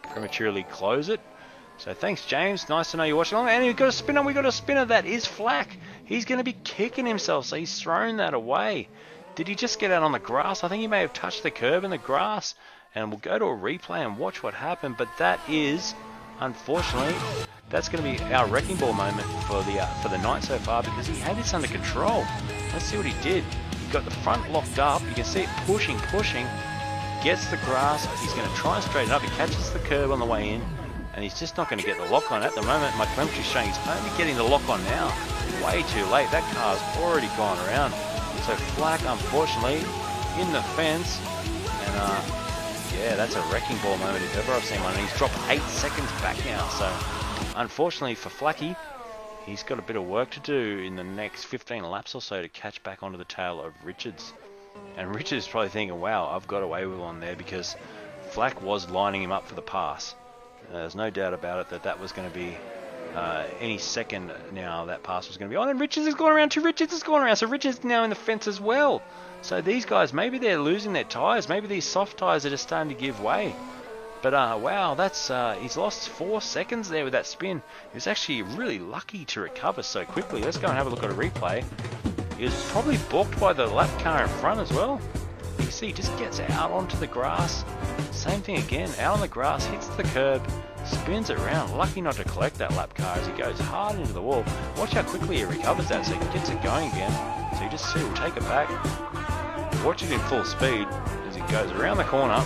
prematurely close it. So thanks, James. Nice to know you're watching along. And we've got a spinner. We've got a spinner. That is Flack. He's going to be kicking himself. So he's thrown that away. Did he just get out on the grass? I think he may have touched the curb in the grass. And we'll go to a replay and watch what happened. But that is, unfortunately, that's going to be our wrecking ball moment for the night so far because he had this under control. Let's see what he did. He got the front locked up. You can see it pushing. Gets the grass. He's going to try and straighten up. He catches the curb on the way in. And he's just not going to get the lock on at the moment. My telemetry's showing he's only getting the lock on now. Way too late. That car's already gone around. So Flack, unfortunately, in the fence. And yeah, that's a wrecking ball moment if ever I've seen one. And he's dropped 8 seconds back now. So unfortunately for Flacky, he's got a bit of work to do in the next 15 laps or so to catch back onto the tail of Richards. And Richards is probably thinking, wow, I've got away with one there because Flack was lining him up for the pass. There's no doubt about it that was going to be Any second now that pass was going to be on, and Richards has gone around too. Richards has gone around, so Richards is now in the fence as well. So these guys, maybe they're losing their tyres. Maybe these soft tyres are just starting to give way. But wow, that's he's lost 4 seconds there with that spin. He was actually really lucky to recover so quickly. Let's go and have a look at a replay. He was probably balked by the lap car in front as well. You see, he just gets out onto the grass. Same thing again, out on the grass, hits the curb, spins it around. Lucky not to collect that lap car as he goes hard into the wall. Watch how quickly he recovers that, so he gets it going again. So you just see him take it back. Watch it in full speed as he goes around the corner,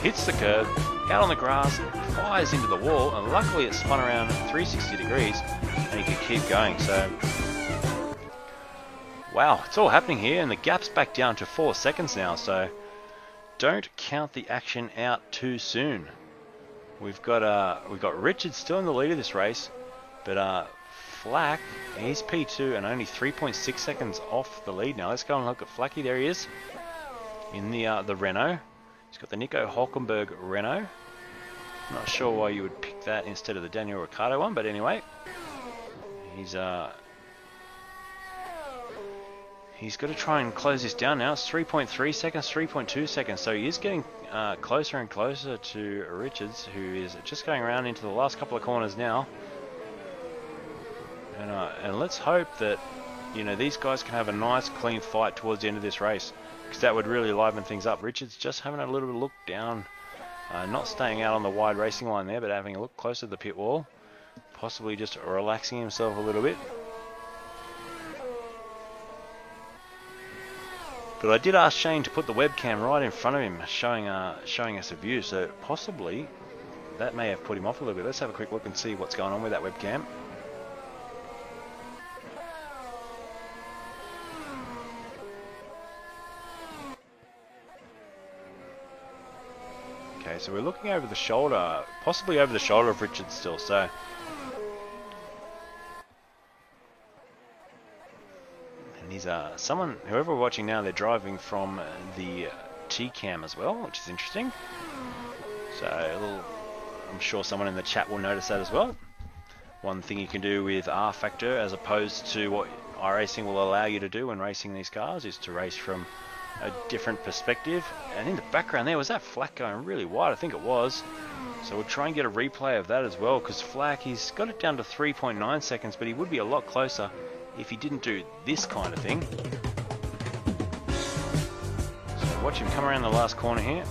hits the curb, out on the grass, fires into the wall, and luckily it spun around 360 degrees and he could keep going. So wow, it's all happening here, and the gap's back down to 4 seconds now, so don't count the action out too soon. We've got Richard still in the lead of this race, but Flack, he's P2 and only 3.6 seconds off the lead now. Let's go and look at Flacky. There he is in the Renault. He's got the Nico Hulkenberg Renault. Not sure why you would pick that instead of the Daniel Ricciardo one, but anyway, he's got to try and close this down now. It's 3.3 seconds, 3.2 seconds. So he is getting closer and closer to Richards, who is just going around into the last couple of corners now. And let's hope that, you know, these guys can have a nice clean fight towards the end of this race, because that would really liven things up. Richards just having a little bit of look down, not staying out on the wide racing line there, but having a look closer to the pit wall, possibly just relaxing himself a little bit. But I did ask Shane to put the webcam right in front of him, showing us a view, so possibly that may have put him off a little bit. Let's have a quick look and see what's going on with that webcam. Okay, so we're looking over the shoulder, possibly over the shoulder of Richard still, so and he's whoever we're watching now, they're driving from the T-Cam as well, which is interesting. So I'm sure someone in the chat will notice that as well. One thing you can do with R Factor, as opposed to what iRacing will allow you to do when racing these cars, is to race from a different perspective. And in the background there, was that Flack going really wide? I think it was. So we'll try and get a replay of that as well, because Flack, he's got it down to 3.9 seconds, but he would be a lot closer if he didn't do this kind of thing. So watch him come around the last corner here,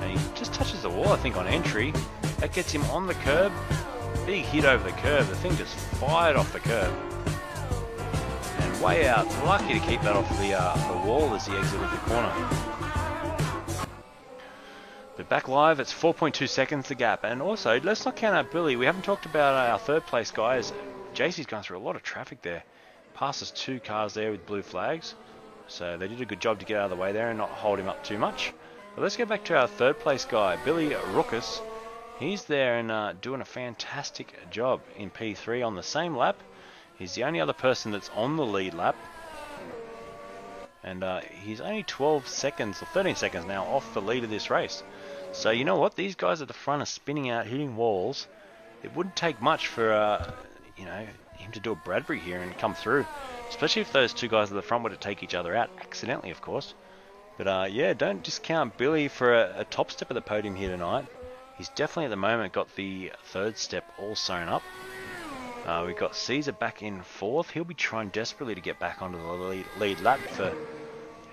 and he just touches the wall, I think, on entry. That gets him on the curb. Big hit over the curb. The thing just fired off the curb. And way out. Lucky to keep that off the wall as he exited the corner. But back live, it's 4.2 seconds the gap. And also, let's not count out Billy. We haven't talked about our third place guys. JC's gone through a lot of traffic there. Passes 2 cars there with blue flags. So they did a good job to get out of the way there and not hold him up too much. But let's go back to our third place guy, Billy Lukess. He's there and doing a fantastic job in P3 on the same lap. He's the only other person that's on the lead lap. And he's only 12 seconds or 13 seconds now off the lead of this race. So you know what? These guys at the front are spinning out, hitting walls. It wouldn't take much for you know, him to do a Bradbury here and come through. Especially if those 2 guys at the front were to take each other out, accidentally of course. But yeah, don't discount Billy for a top step of the podium here tonight. He's definitely at the moment got the 3rd step all sewn up. We've got Caesar back in 4th. He'll be trying desperately to get back onto the lead lap.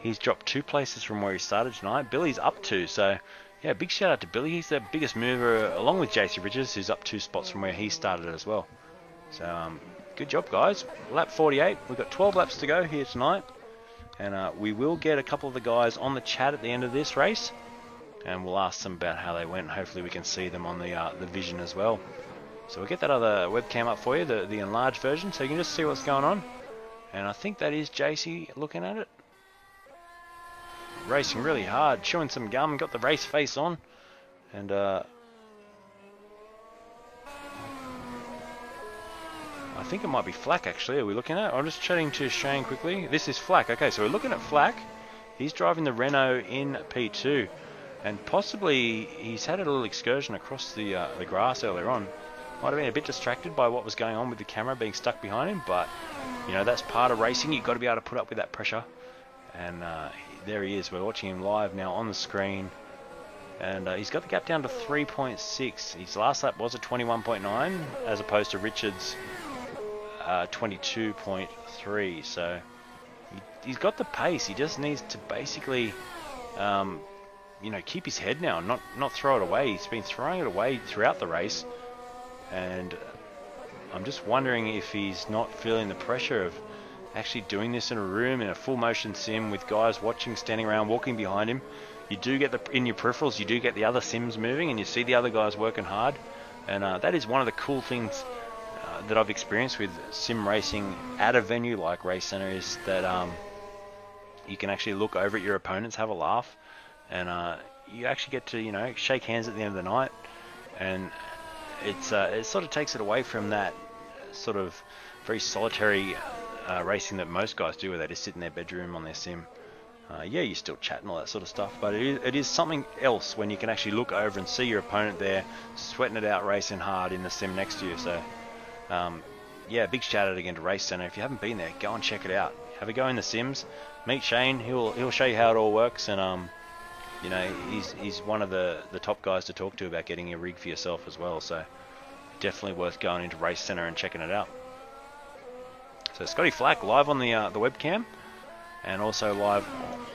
He's dropped 2 places from where he started tonight. Billy's up 2, so yeah, big shout out to Billy. He's the biggest mover, along with JC Richards, who's up 2 spots from where he started as well. So good job, guys. Lap 48. We've got 12 laps to go here tonight, and we will get a couple of the guys on the chat at the end of this race. And we'll ask them about how they went, and hopefully we can see them on the vision as well. So we'll get that other webcam up for you, the enlarged version, so you can just see what's going on. And I think that is JC looking at it. Racing really hard, chewing some gum, got the race face on. And I think it might be Flack actually, are we looking at? I'm just chatting to Shane quickly. This is Flack. Okay, so we're looking at Flack. He's driving the Renault in P2. And possibly he's had a little excursion across the grass earlier on. Might have been a bit distracted by what was going on with the camera being stuck behind him, but you know, that's part of racing. You've got to be able to put up with that pressure. And there he is. We're watching him live now on the screen. And he's got the gap down to 3.6. His last lap was a 21.9 as opposed to Richard's 22.3. So he's got the pace. He just needs to basically, you know, keep his head now, not throw it away. He's been throwing it away throughout the race. And I'm just wondering if he's not feeling the pressure of actually doing this in a room in a full motion sim with guys watching, standing around, walking behind him. You do get in your peripherals, you do get the other sims moving, and you see the other guys working hard. And that is one of the cool things that I've experienced with sim racing at a venue like Racecentre, is that you can actually look over at your opponents, have a laugh, and you actually get to, you know, shake hands at the end of the night. And it sort of takes it away from that sort of very solitary racing that most guys do, where they just sit in their bedroom on their sim. Yeah, you still chat and all that sort of stuff, but it is something else when you can actually look over and see your opponent there sweating it out, racing hard in the sim next to you. So yeah, big shout out again to Racecentre. If you haven't been there, go and check it out. Have a go in the sims. Meet Shane. He'll show you how it all works, and you know, he's one of the top guys to talk to about getting a rig for yourself as well. So definitely worth going into Racecentre and checking it out. So Scotty Flack live on the webcam, and also live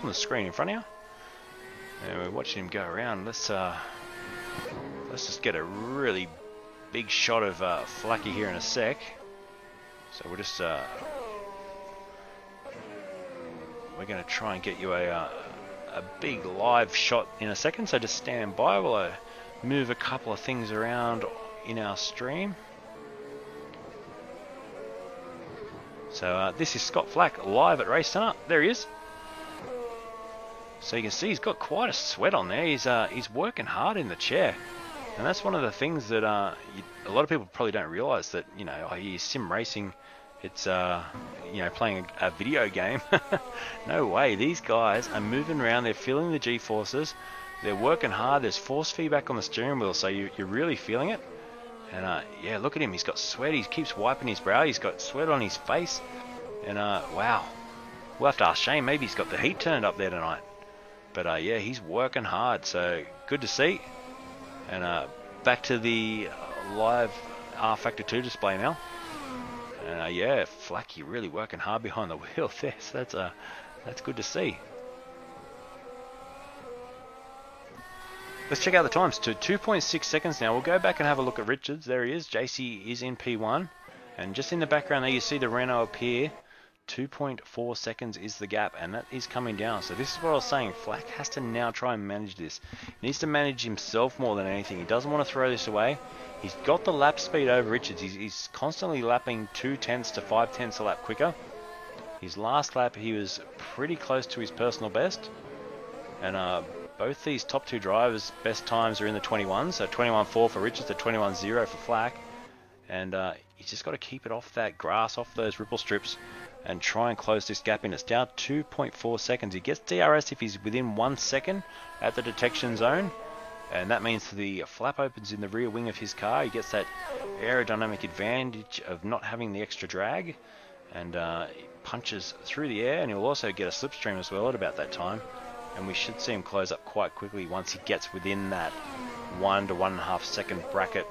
on the screen in front of you. And we're watching him go around. Let's just get a really big shot of Flacky here in a sec. So we'll just we're going to try and get you a big live shot in a second. So just stand by while I move a couple of things around in our stream. So this is Scott Flack live at Racecentre. There he is. So you can see he's got quite a sweat on there. He's working hard in the chair, and that's one of the things that a lot of people probably don't realise, that, you know, he's sim racing. It's you know, playing a video game. No way. These guys are moving around. They're feeling the G-forces. They're working hard. There's force feedback on the steering wheel, so you're really feeling it. And yeah, look at him. He's got sweat. He keeps wiping his brow. He's got sweat on his face. And wow, we'll have to ask Shane. Maybe he's got the heat turned up there tonight. But yeah, he's working hard. So good to see. And back to the live R Factor 2 display now. And yeah, Flacky really working hard behind the wheel there. So that's good to see. Let's check out the times to 2.6 seconds now. We'll go back and have a look at Richards. There he is. JC is in P1. And just in the background there, you see the Renault appear. 2.4 seconds is the gap, and that is coming down. So this is what I was saying. Flack has to now try and manage this. He needs to manage himself more than anything. He doesn't want to throw this away. He's got the lap speed over Richards. He's constantly lapping 0.2 to 0.5 a lap quicker. His last lap, he was pretty close to his personal best. And both these top two drivers' best times are in the 21s. So 21.4 for Richards to 21.0 for Flack. And he's just got to keep it off that grass, off those ripple strips, and try and close this gap in. It's down 2.4 seconds. He gets DRS if he's within 1 second at the detection zone. And that means the flap opens in the rear wing of his car. He gets that aerodynamic advantage of not having the extra drag. And he punches through the air, and he'll also get a slipstream as well at about that time. And we should see him close up quite quickly once he gets within that 1 to 1.5 second bracket.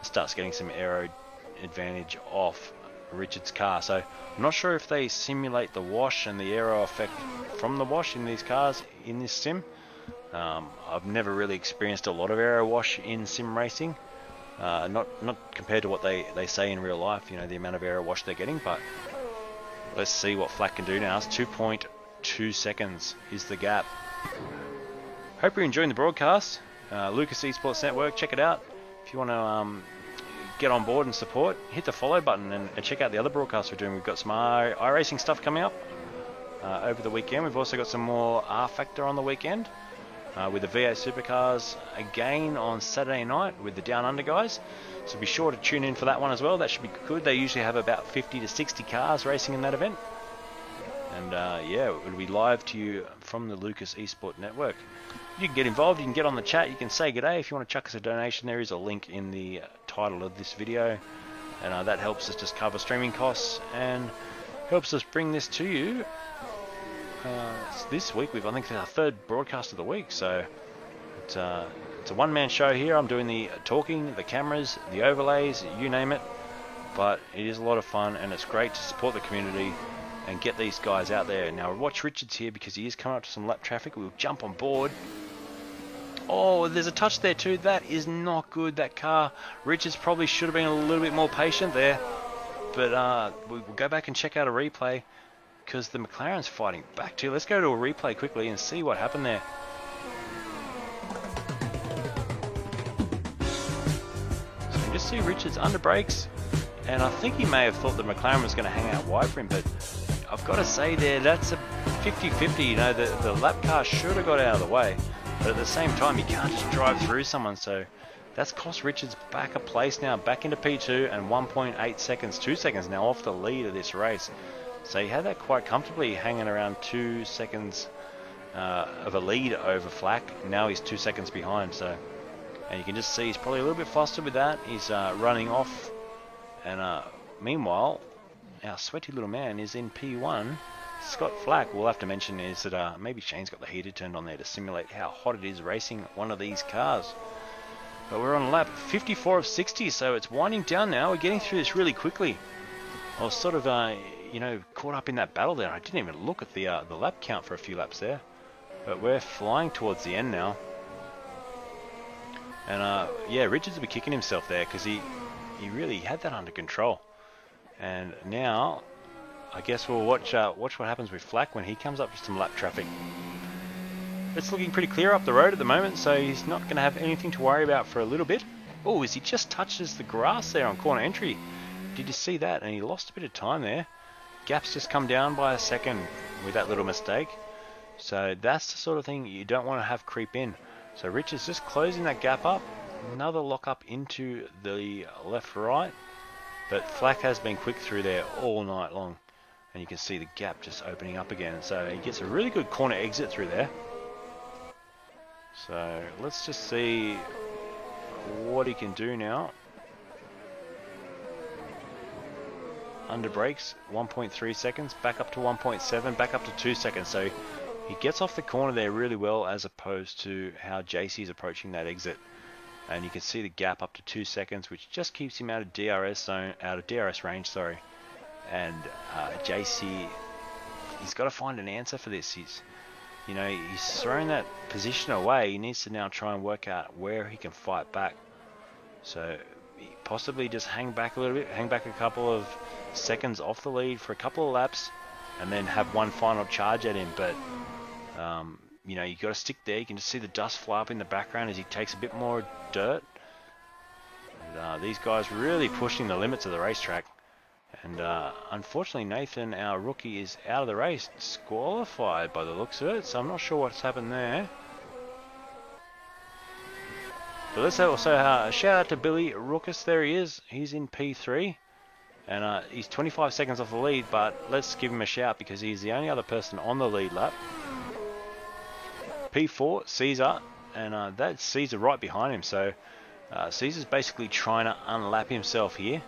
Starts getting some aero advantage off Richard's car. So I'm not sure if they simulate the wash and the aero effect from the wash in these cars in this sim. I've never really experienced a lot of aero wash in sim racing. Not compared to what they say in real life, you know, the amount of aero wash they're getting. But let's see what Flack can do now. It's 2.2 seconds is the gap. Hope you're enjoying the broadcast. Lukess eSports Network, check it out. If you want to get on board and support, hit the follow button and check out the other broadcasts we're doing. We've got some iRacing stuff coming up over the weekend. We've also got some more R Factor on the weekend with the V8 Supercars again on Saturday night with the Down Under guys. So be sure to tune in for that one as well. That should be good. They usually have about 50 to 60 cars racing in that event. And yeah, it'll be live to you from the Lukess eSport Network. You can get involved, you can get on the chat, you can say g'day. If you want to chuck us a donation, there is a link in the top title of this video, and that helps us just cover streaming costs and helps us bring this to you. This week, I think it's our third broadcast of the week, so it's a one-man show here. I'm doing the talking, the cameras, the overlays, you name it, but it is a lot of fun, and it's great to support the community and get these guys out there. Now watch Richards here, because he is coming up to some lap traffic. We'll jump on board. Oh, there's a touch there too. That is not good, that car. Richards probably should have been a little bit more patient there, but we'll go back and check out a replay, because the McLaren's fighting back too. Let's go to a replay quickly and see what happened there. So you just see Richards under brakes, and I think he may have thought the McLaren was going to hang out wide for him, but I've got to say there, that's a 50-50. You know, the lap car should have got out of the way, but at the same time, you can't just drive through someone. So that's cost Richards back a place now, back into P2, and 1.8 seconds, 2 seconds now off the lead of this race. So he had that quite comfortably, hanging around 2 seconds of a lead over Flack. Now he's 2 seconds behind. So, and you can just see he's probably a little bit flustered with that. He's running off, and meanwhile, our sweaty little man is in P1. Scott Flack, we'll have to mention, is that maybe Shane's got the heater turned on there to simulate how hot it is racing one of these cars. But we're on lap 54 of 60, so it's winding down now. We're getting through this really quickly. I was sort of, you know, caught up in that battle there. I didn't even look at the lap count for a few laps there. But we're flying towards the end now. And yeah, Richards will be kicking himself there, because he really had that under control. And now, I guess we'll watch what happens with Flack when he comes up to some lap traffic. It's looking pretty clear up the road at the moment, so he's not going to have anything to worry about for a little bit. Oh, as he just touches the grass there on corner entry. Did you see that? And he lost a bit of time there. Gap's just come down by a second with that little mistake. So that's the sort of thing you don't want to have creep in. So Richard's just closing that gap up. Another lock up into the left-right. But Flack has been quick through there all night long. And you can see the gap just opening up again. So he gets a really good corner exit through there. So let's just see what he can do now. Under brakes, 1.3 seconds, back up to 1.7, back up to 2 seconds. So he gets off the corner there really well, as opposed to how JC's approaching that exit. And you can see the gap up to 2 seconds, which just keeps him out of DRS zone, out of DRS range, sorry. And JC, he's got to find an answer for this. He's thrown that position away. He needs to now try and work out where he can fight back. So possibly just hang back a little bit, hang back a couple of seconds off the lead for a couple of laps, and then have one final charge at him. But you know, you got to stick there. You can just see the dust fly up in the background as he takes a bit more dirt. And, these guys really pushing the limits of the racetrack. And unfortunately, Nathan, our rookie, is out of the race, disqualified by the looks of it. So I'm not sure what's happened there. But let's also shout out to Billy Lukess. There he is. He's in P3. And he's 25 seconds off the lead, but let's give him a shout because he's the only other person on the lead lap. P4, Caesar, and that's Caesar right behind him. So Caesar's basically trying to unlap himself here.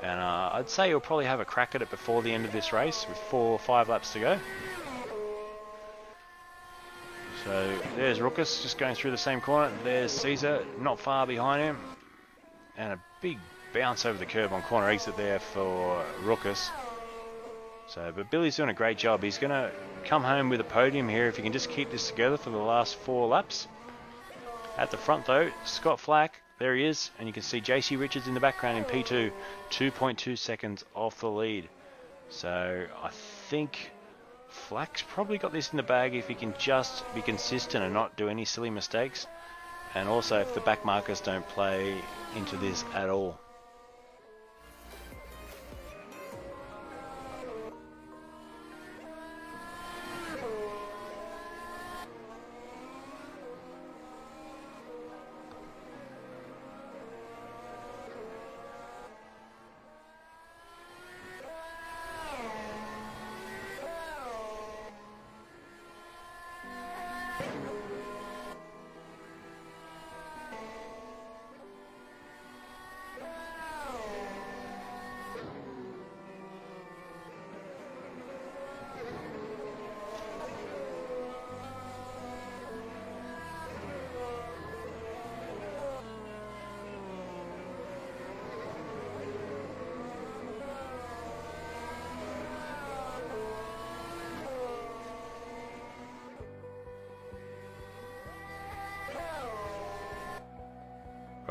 And I'd say he'll probably have a crack at it before the end of this race with 4 or 5 laps to go. So there's Lukess just going through the same corner. There's Caesar not far behind him. And a big bounce over the curb on corner exit there for Lukess. So, but Billy's doing a great job. He's going to come home with a podium here if he can just keep this together for the last 4 laps. At the front though, Scott Flack, there he is, and you can see JC Richards in the background in P2, 2.2 seconds off the lead. So I think Flack's probably got this in the bag if he can just be consistent and not do any silly mistakes. And also if the back markers don't play into this at all.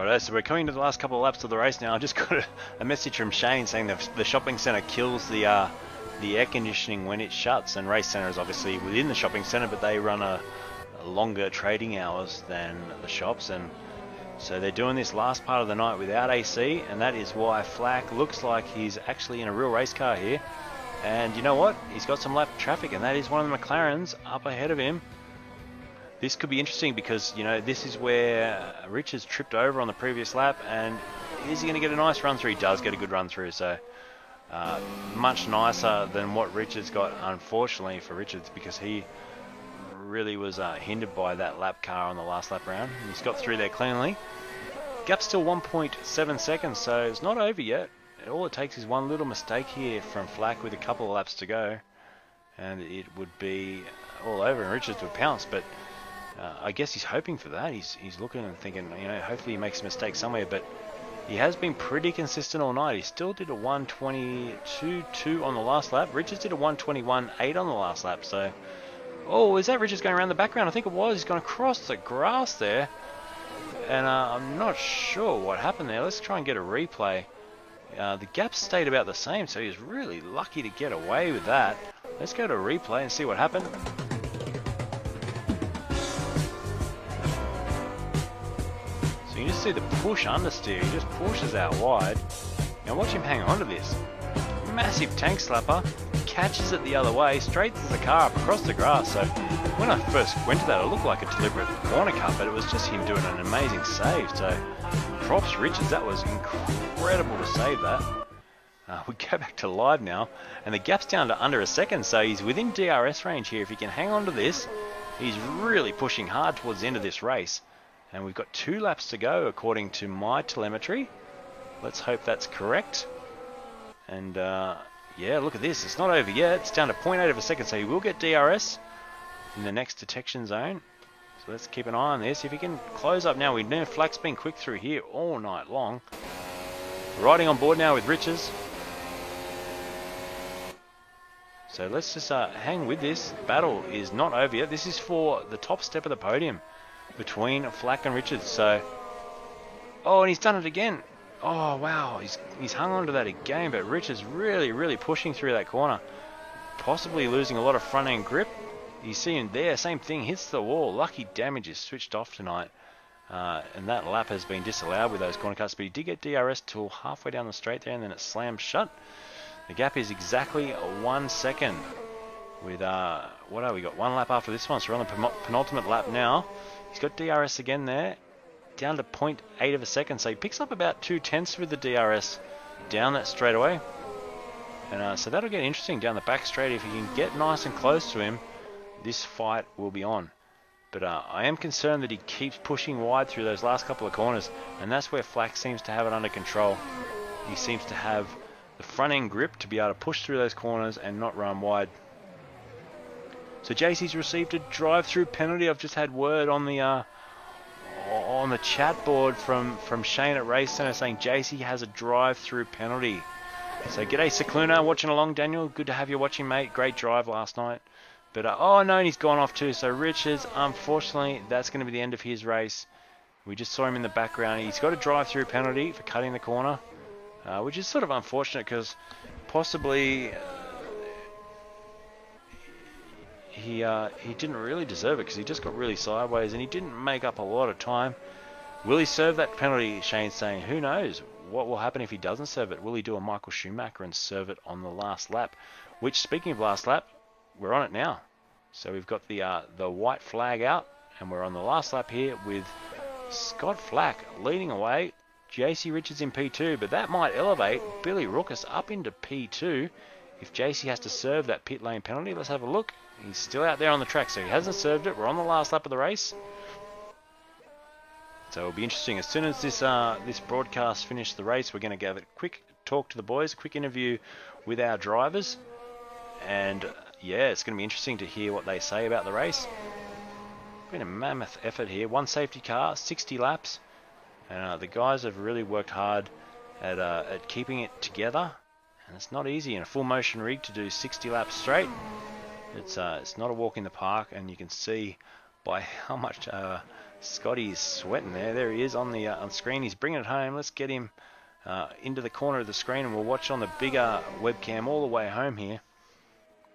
Right, so we're coming to the last couple of laps of the race now. I just got a message from Shane saying that the shopping centre kills the air conditioning when it shuts, and Racecentre is obviously within the shopping centre, but they run a longer trading hours than the shops, and so they're doing this last part of the night without AC, and that is why Flack looks like he's actually in a real race car here. And you know what? He's got some lap traffic, and that is one of the McLarens up ahead of him. This could be interesting because, you know, this is where Richards tripped over on the previous lap, and is he going to get a nice run through? He does get a good run through, so much nicer than what Richards got, unfortunately for Richards, because he really was hindered by that lap car on the last lap round. He's got through there cleanly. Gap's still 1.7 seconds, so it's not over yet. All it takes is one little mistake here from Flack with a couple of laps to go, and it would be all over, and Richards would pounce. But I guess he's hoping for that. He's looking and thinking, you know, hopefully he makes a mistake somewhere. But he has been pretty consistent all night. He still did a 1:22.2 on the last lap. Richards did a 1:21.8 on the last lap. So, oh, is that Richards going around the background? I think it was. He's gone across the grass there, and I'm not sure what happened there. Let's try and get a replay. The gap stayed about the same, so he was really lucky to get away with that. Let's go to replay and see what happened. So you just see the push understeer. He just pushes out wide. Now watch him hang on to this. Massive tank slapper. Catches it the other way, straightens the car up across the grass. So when I first went to that, it looked like a deliberate corner cut, but it was just him doing an amazing save. So props Richards, that was incredible to save that. We go back to live now, and the gap's down to under a second, so he's within DRS range here. If he can hang on to this, he's really pushing hard towards the end of this race. And we've got 2 laps to go according to my telemetry. Let's hope that's correct. And yeah, look at this. It's not over yet. It's down to 0.8 of a second, so he will get DRS in the next detection zone. So let's keep an eye on this. If he can close up now, we know Flack's been quick through here all night long. Riding on board now with Richards. So let's just hang with this. Battle is not over yet. This is for the top step of the podium between Flack and Richards. So, oh, and he's done it again. Oh, wow. He's hung on to that again, but Richards really pushing through that corner. Possibly losing a lot of front end grip. You see him there, same thing, hits the wall. Lucky damage is switched off tonight. And that lap has been disallowed with those corner cuts, but he did get DRS till halfway down the straight there, and then it slammed shut. The gap is exactly 1 second. With, what have we got? 1 lap after this one, so we're on the penultimate lap now. He's got DRS again there, down to 0.8 of a second, so he picks up about 2/10 with the DRS down that straightaway. And so that'll get interesting down the back straight. If he can get nice and close to him, this fight will be on. But I am concerned that he keeps pushing wide through those last couple of corners, and that's where Flack seems to have it under control. He seems to have the front end grip to be able to push through those corners and not run wide. So JC's received a drive-through penalty. I've just had word on the chat board from Shane at Racecentre saying JC has a drive-through penalty. So g'day Cicluna, watching along. Daniel, good to have you watching, mate. Great drive last night. But, oh no, and he's gone off too. So Richards, unfortunately, that's going to be the end of his race. We just saw him in the background. He's got a drive-through penalty for cutting the corner, which is sort of unfortunate because possibly he didn't really deserve it because he just got really sideways and he didn't make up a lot of time. Will he serve that penalty? Shane's saying, who knows what will happen if he doesn't serve it. Will he do a Michael Schumacher and serve it on the last lap? Which, speaking of last lap, we're on it now. So we've got the white flag out, and we're on the last lap here with Scott Flack leading away. JC Richards in P2, but that might elevate Billy Lukess up into P2 if JC has to serve that pit lane penalty. Let's have a look. He's still out there on the track, so he hasn't served it. We're on the last lap of the race. So it'll be interesting. As soon as this broadcast finishes the race, we're going to give a quick talk to the boys, a quick interview with our drivers. And yeah, it's going to be interesting to hear what they say about the race. Been a mammoth effort here. 1 safety car, 60 laps. And the guys have really worked hard at keeping it together. And it's not easy in a full motion rig to do 60 laps straight. It's not a walk in the park, and you can see by how much Scotty's sweating there. There he is on the on screen. He's bringing it home. Let's get him into the corner of the screen, and we'll watch on the bigger webcam all the way home here,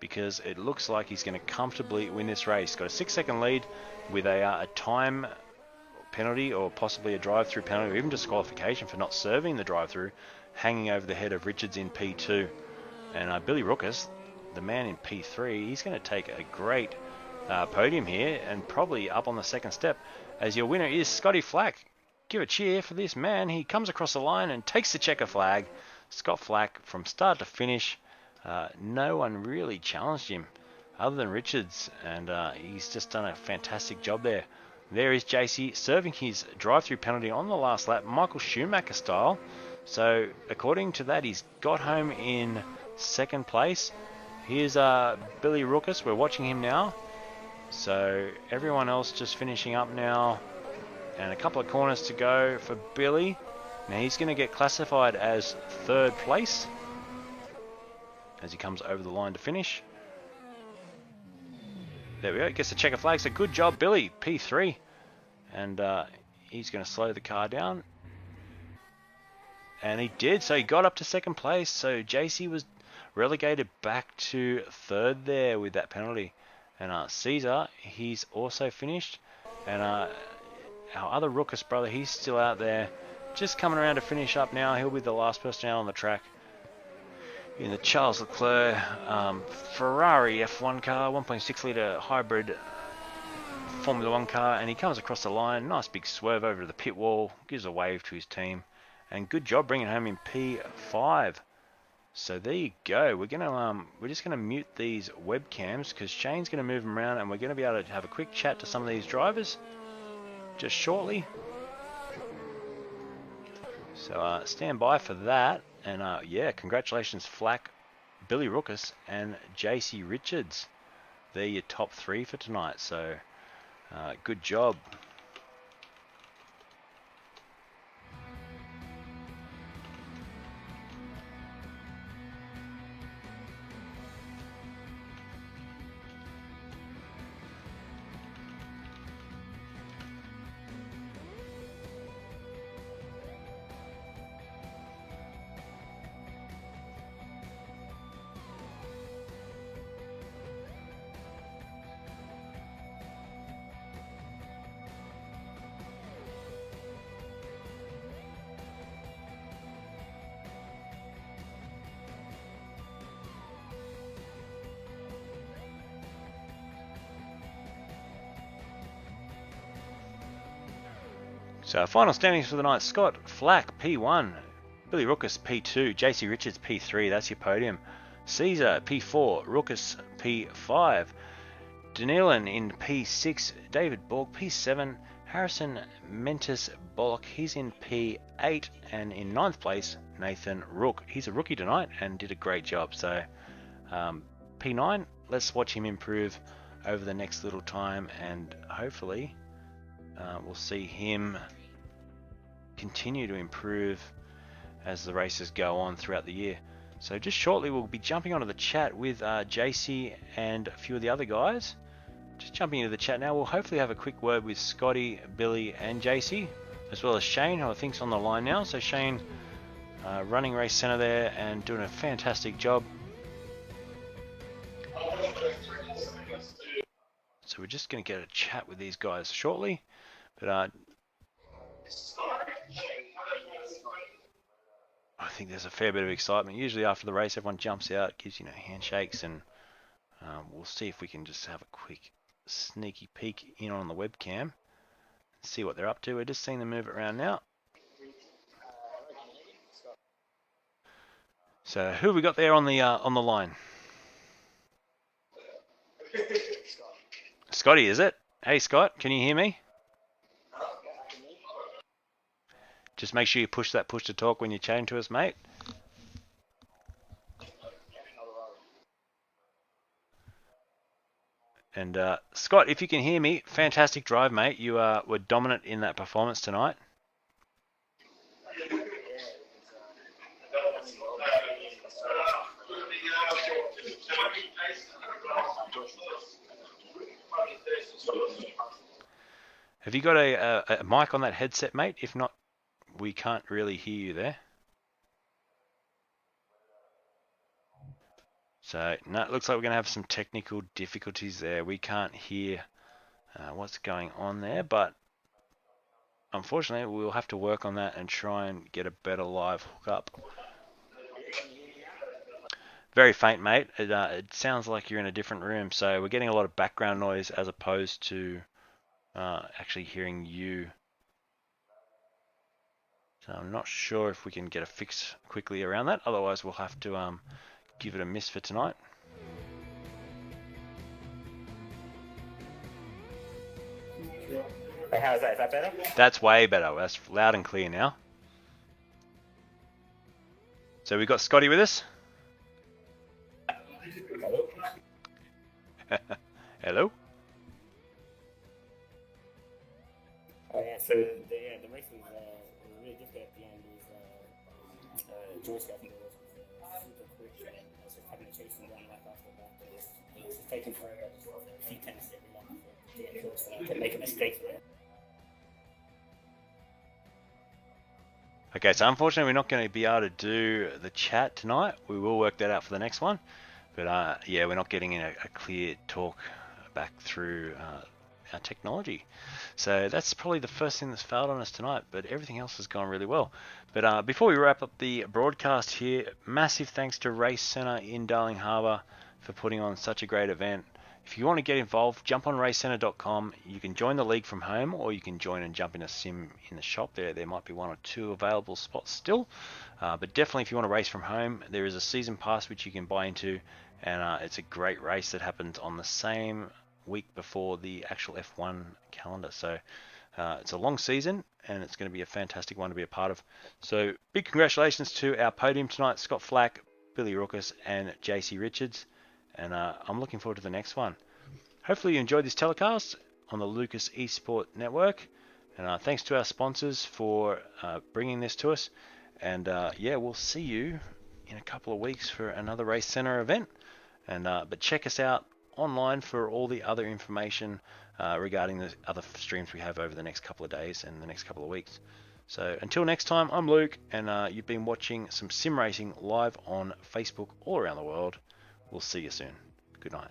because it looks like he's going to comfortably win this race. Got a 6-second lead with a time penalty, or possibly a drive-through penalty, or even disqualification for not serving the drive-through, hanging over the head of Richards in P2. And Billy Lukess, the man in P3, he's going to take a great podium here, and probably up on the second step, as your winner is Scotty Flack. Give a cheer for this man. He comes across the line and takes the checker flag. Scott Flack, from start to finish, no one really challenged him other than Richards, and he's just done a fantastic job there. There is JC serving his drive-through penalty on the last lap, Michael Schumacher style. So according to that, he's got home in second place. Here's Billy Lukess. We're watching him now. So everyone else just finishing up now, and a couple of corners to go for Billy. Now he's going to get classified as third place as he comes over the line to finish. There we go, gets the checker flag. So good job, Billy, P3. And he's going to slow the car down. And he did, so he got up to second place. So JC was relegated back to third there with that penalty. And Caesar, he's also finished. And our other Lukess brother, he's still out there, just coming around to finish up now. He'll be the last person out on the track in the Charles Leclerc Ferrari F1 car, 1.6 litre hybrid Formula 1 car, and he comes across the line. Nice big swerve over to the pit wall, gives a wave to his team, and good job bringing home in P5. So there you go. We're just gonna mute these webcams because Shane's gonna move them around, and we're gonna be able to have a quick chat to some of these drivers just shortly. So stand by for that. And yeah, congratulations Flack, Billy Lukess, and JC Richards. They're your top three for tonight. So good job. So final standings for the night: Scott Flack P1, Billy Lukess P2, JC Richards P3, that's your podium. Caesar P4, Lukess P5, Danilan in P6, David Borg P7, Harrison Mentis Bollock, he's in P8, and in 9th place, Nathan Rook. He's a rookie tonight and did a great job. So P9, let's watch him improve over the next little time, and hopefully we'll see him continue to improve as the races go on throughout the year. So just shortly we'll be jumping onto the chat with JC and a few of the other guys. Just jumping into the chat now, we'll hopefully have a quick word with Scotty, Billy and JC, as well as Shane, who I think's on the line now. So Shane running Racecentre there and doing a fantastic job. So we're just going to get a chat with these guys shortly. But I think there's a fair bit of excitement. Usually after the race, everyone jumps out, gives handshakes, and we'll see if we can just have a quick sneaky peek in on the webcam and see what they're up to. We're just seeing them move it around now. So who have we got there on the line? Scotty, is it? Hey Scott, can you hear me? Just make sure you push that push to talk when you're chatting to us, mate. And Scott, if you can hear me, fantastic drive, mate. You were dominant in that performance tonight. you got a mic on that headset, mate? If not, we can't really hear you there. So, no, it looks like we're going to have some technical difficulties there. We can't hear what's going on there, but unfortunately, we'll have to work on that and try and get a better live hookup. Very faint, mate. It sounds like you're in a different room, so we're getting a lot of background noise as opposed to actually hearing you. So I'm not sure if we can get a fix quickly around that. Otherwise, we'll have to give it a miss for tonight. Hey, how's that? Is that better? That's way better. That's loud and clear now. So we've got Scotty with us. Hello? Hello? Oh, yeah, so the race was really difficult at the end. George got the was super quick, and I was just having to chase him down right after that. It was taking forever, just a few tenths every lap to get close, and I kept making mistakes there. Okay, so unfortunately we're not going to be able to do the chat tonight. We will work that out for the next one. But yeah, we're not getting a clear talk back through our technology. So that's probably the first thing that's failed on us tonight, but everything else has gone really well. But before we wrap up the broadcast here, massive thanks to Racecentre in Darling Harbour for putting on such a great event. If you want to get involved, jump on racecentre.com. You can join the league from home, or you can join and jump in a sim in the shop there. There might be 1 or 2 available spots still. But definitely if you want to race from home, there is a season pass which you can buy into, and it's a great race that happens on the same week before the actual F1 calendar. So it's a long season, and it's going to be a fantastic one to be a part of. So big congratulations to our podium tonight, Scott Flack, Billy Lukess, and JC Richards. And I'm looking forward to the next one. Hopefully you enjoyed this telecast on the Lukess eSport network. And thanks to our sponsors for bringing this to us. And yeah, we'll see you in a couple of weeks for another Racecentre event. And but check us out online for all the other information regarding the other streams we have over the next couple of days and the next couple of weeks. So until next time, I'm Luke, and you've been watching some sim racing live on Facebook all around the world. We'll see you soon. Good night.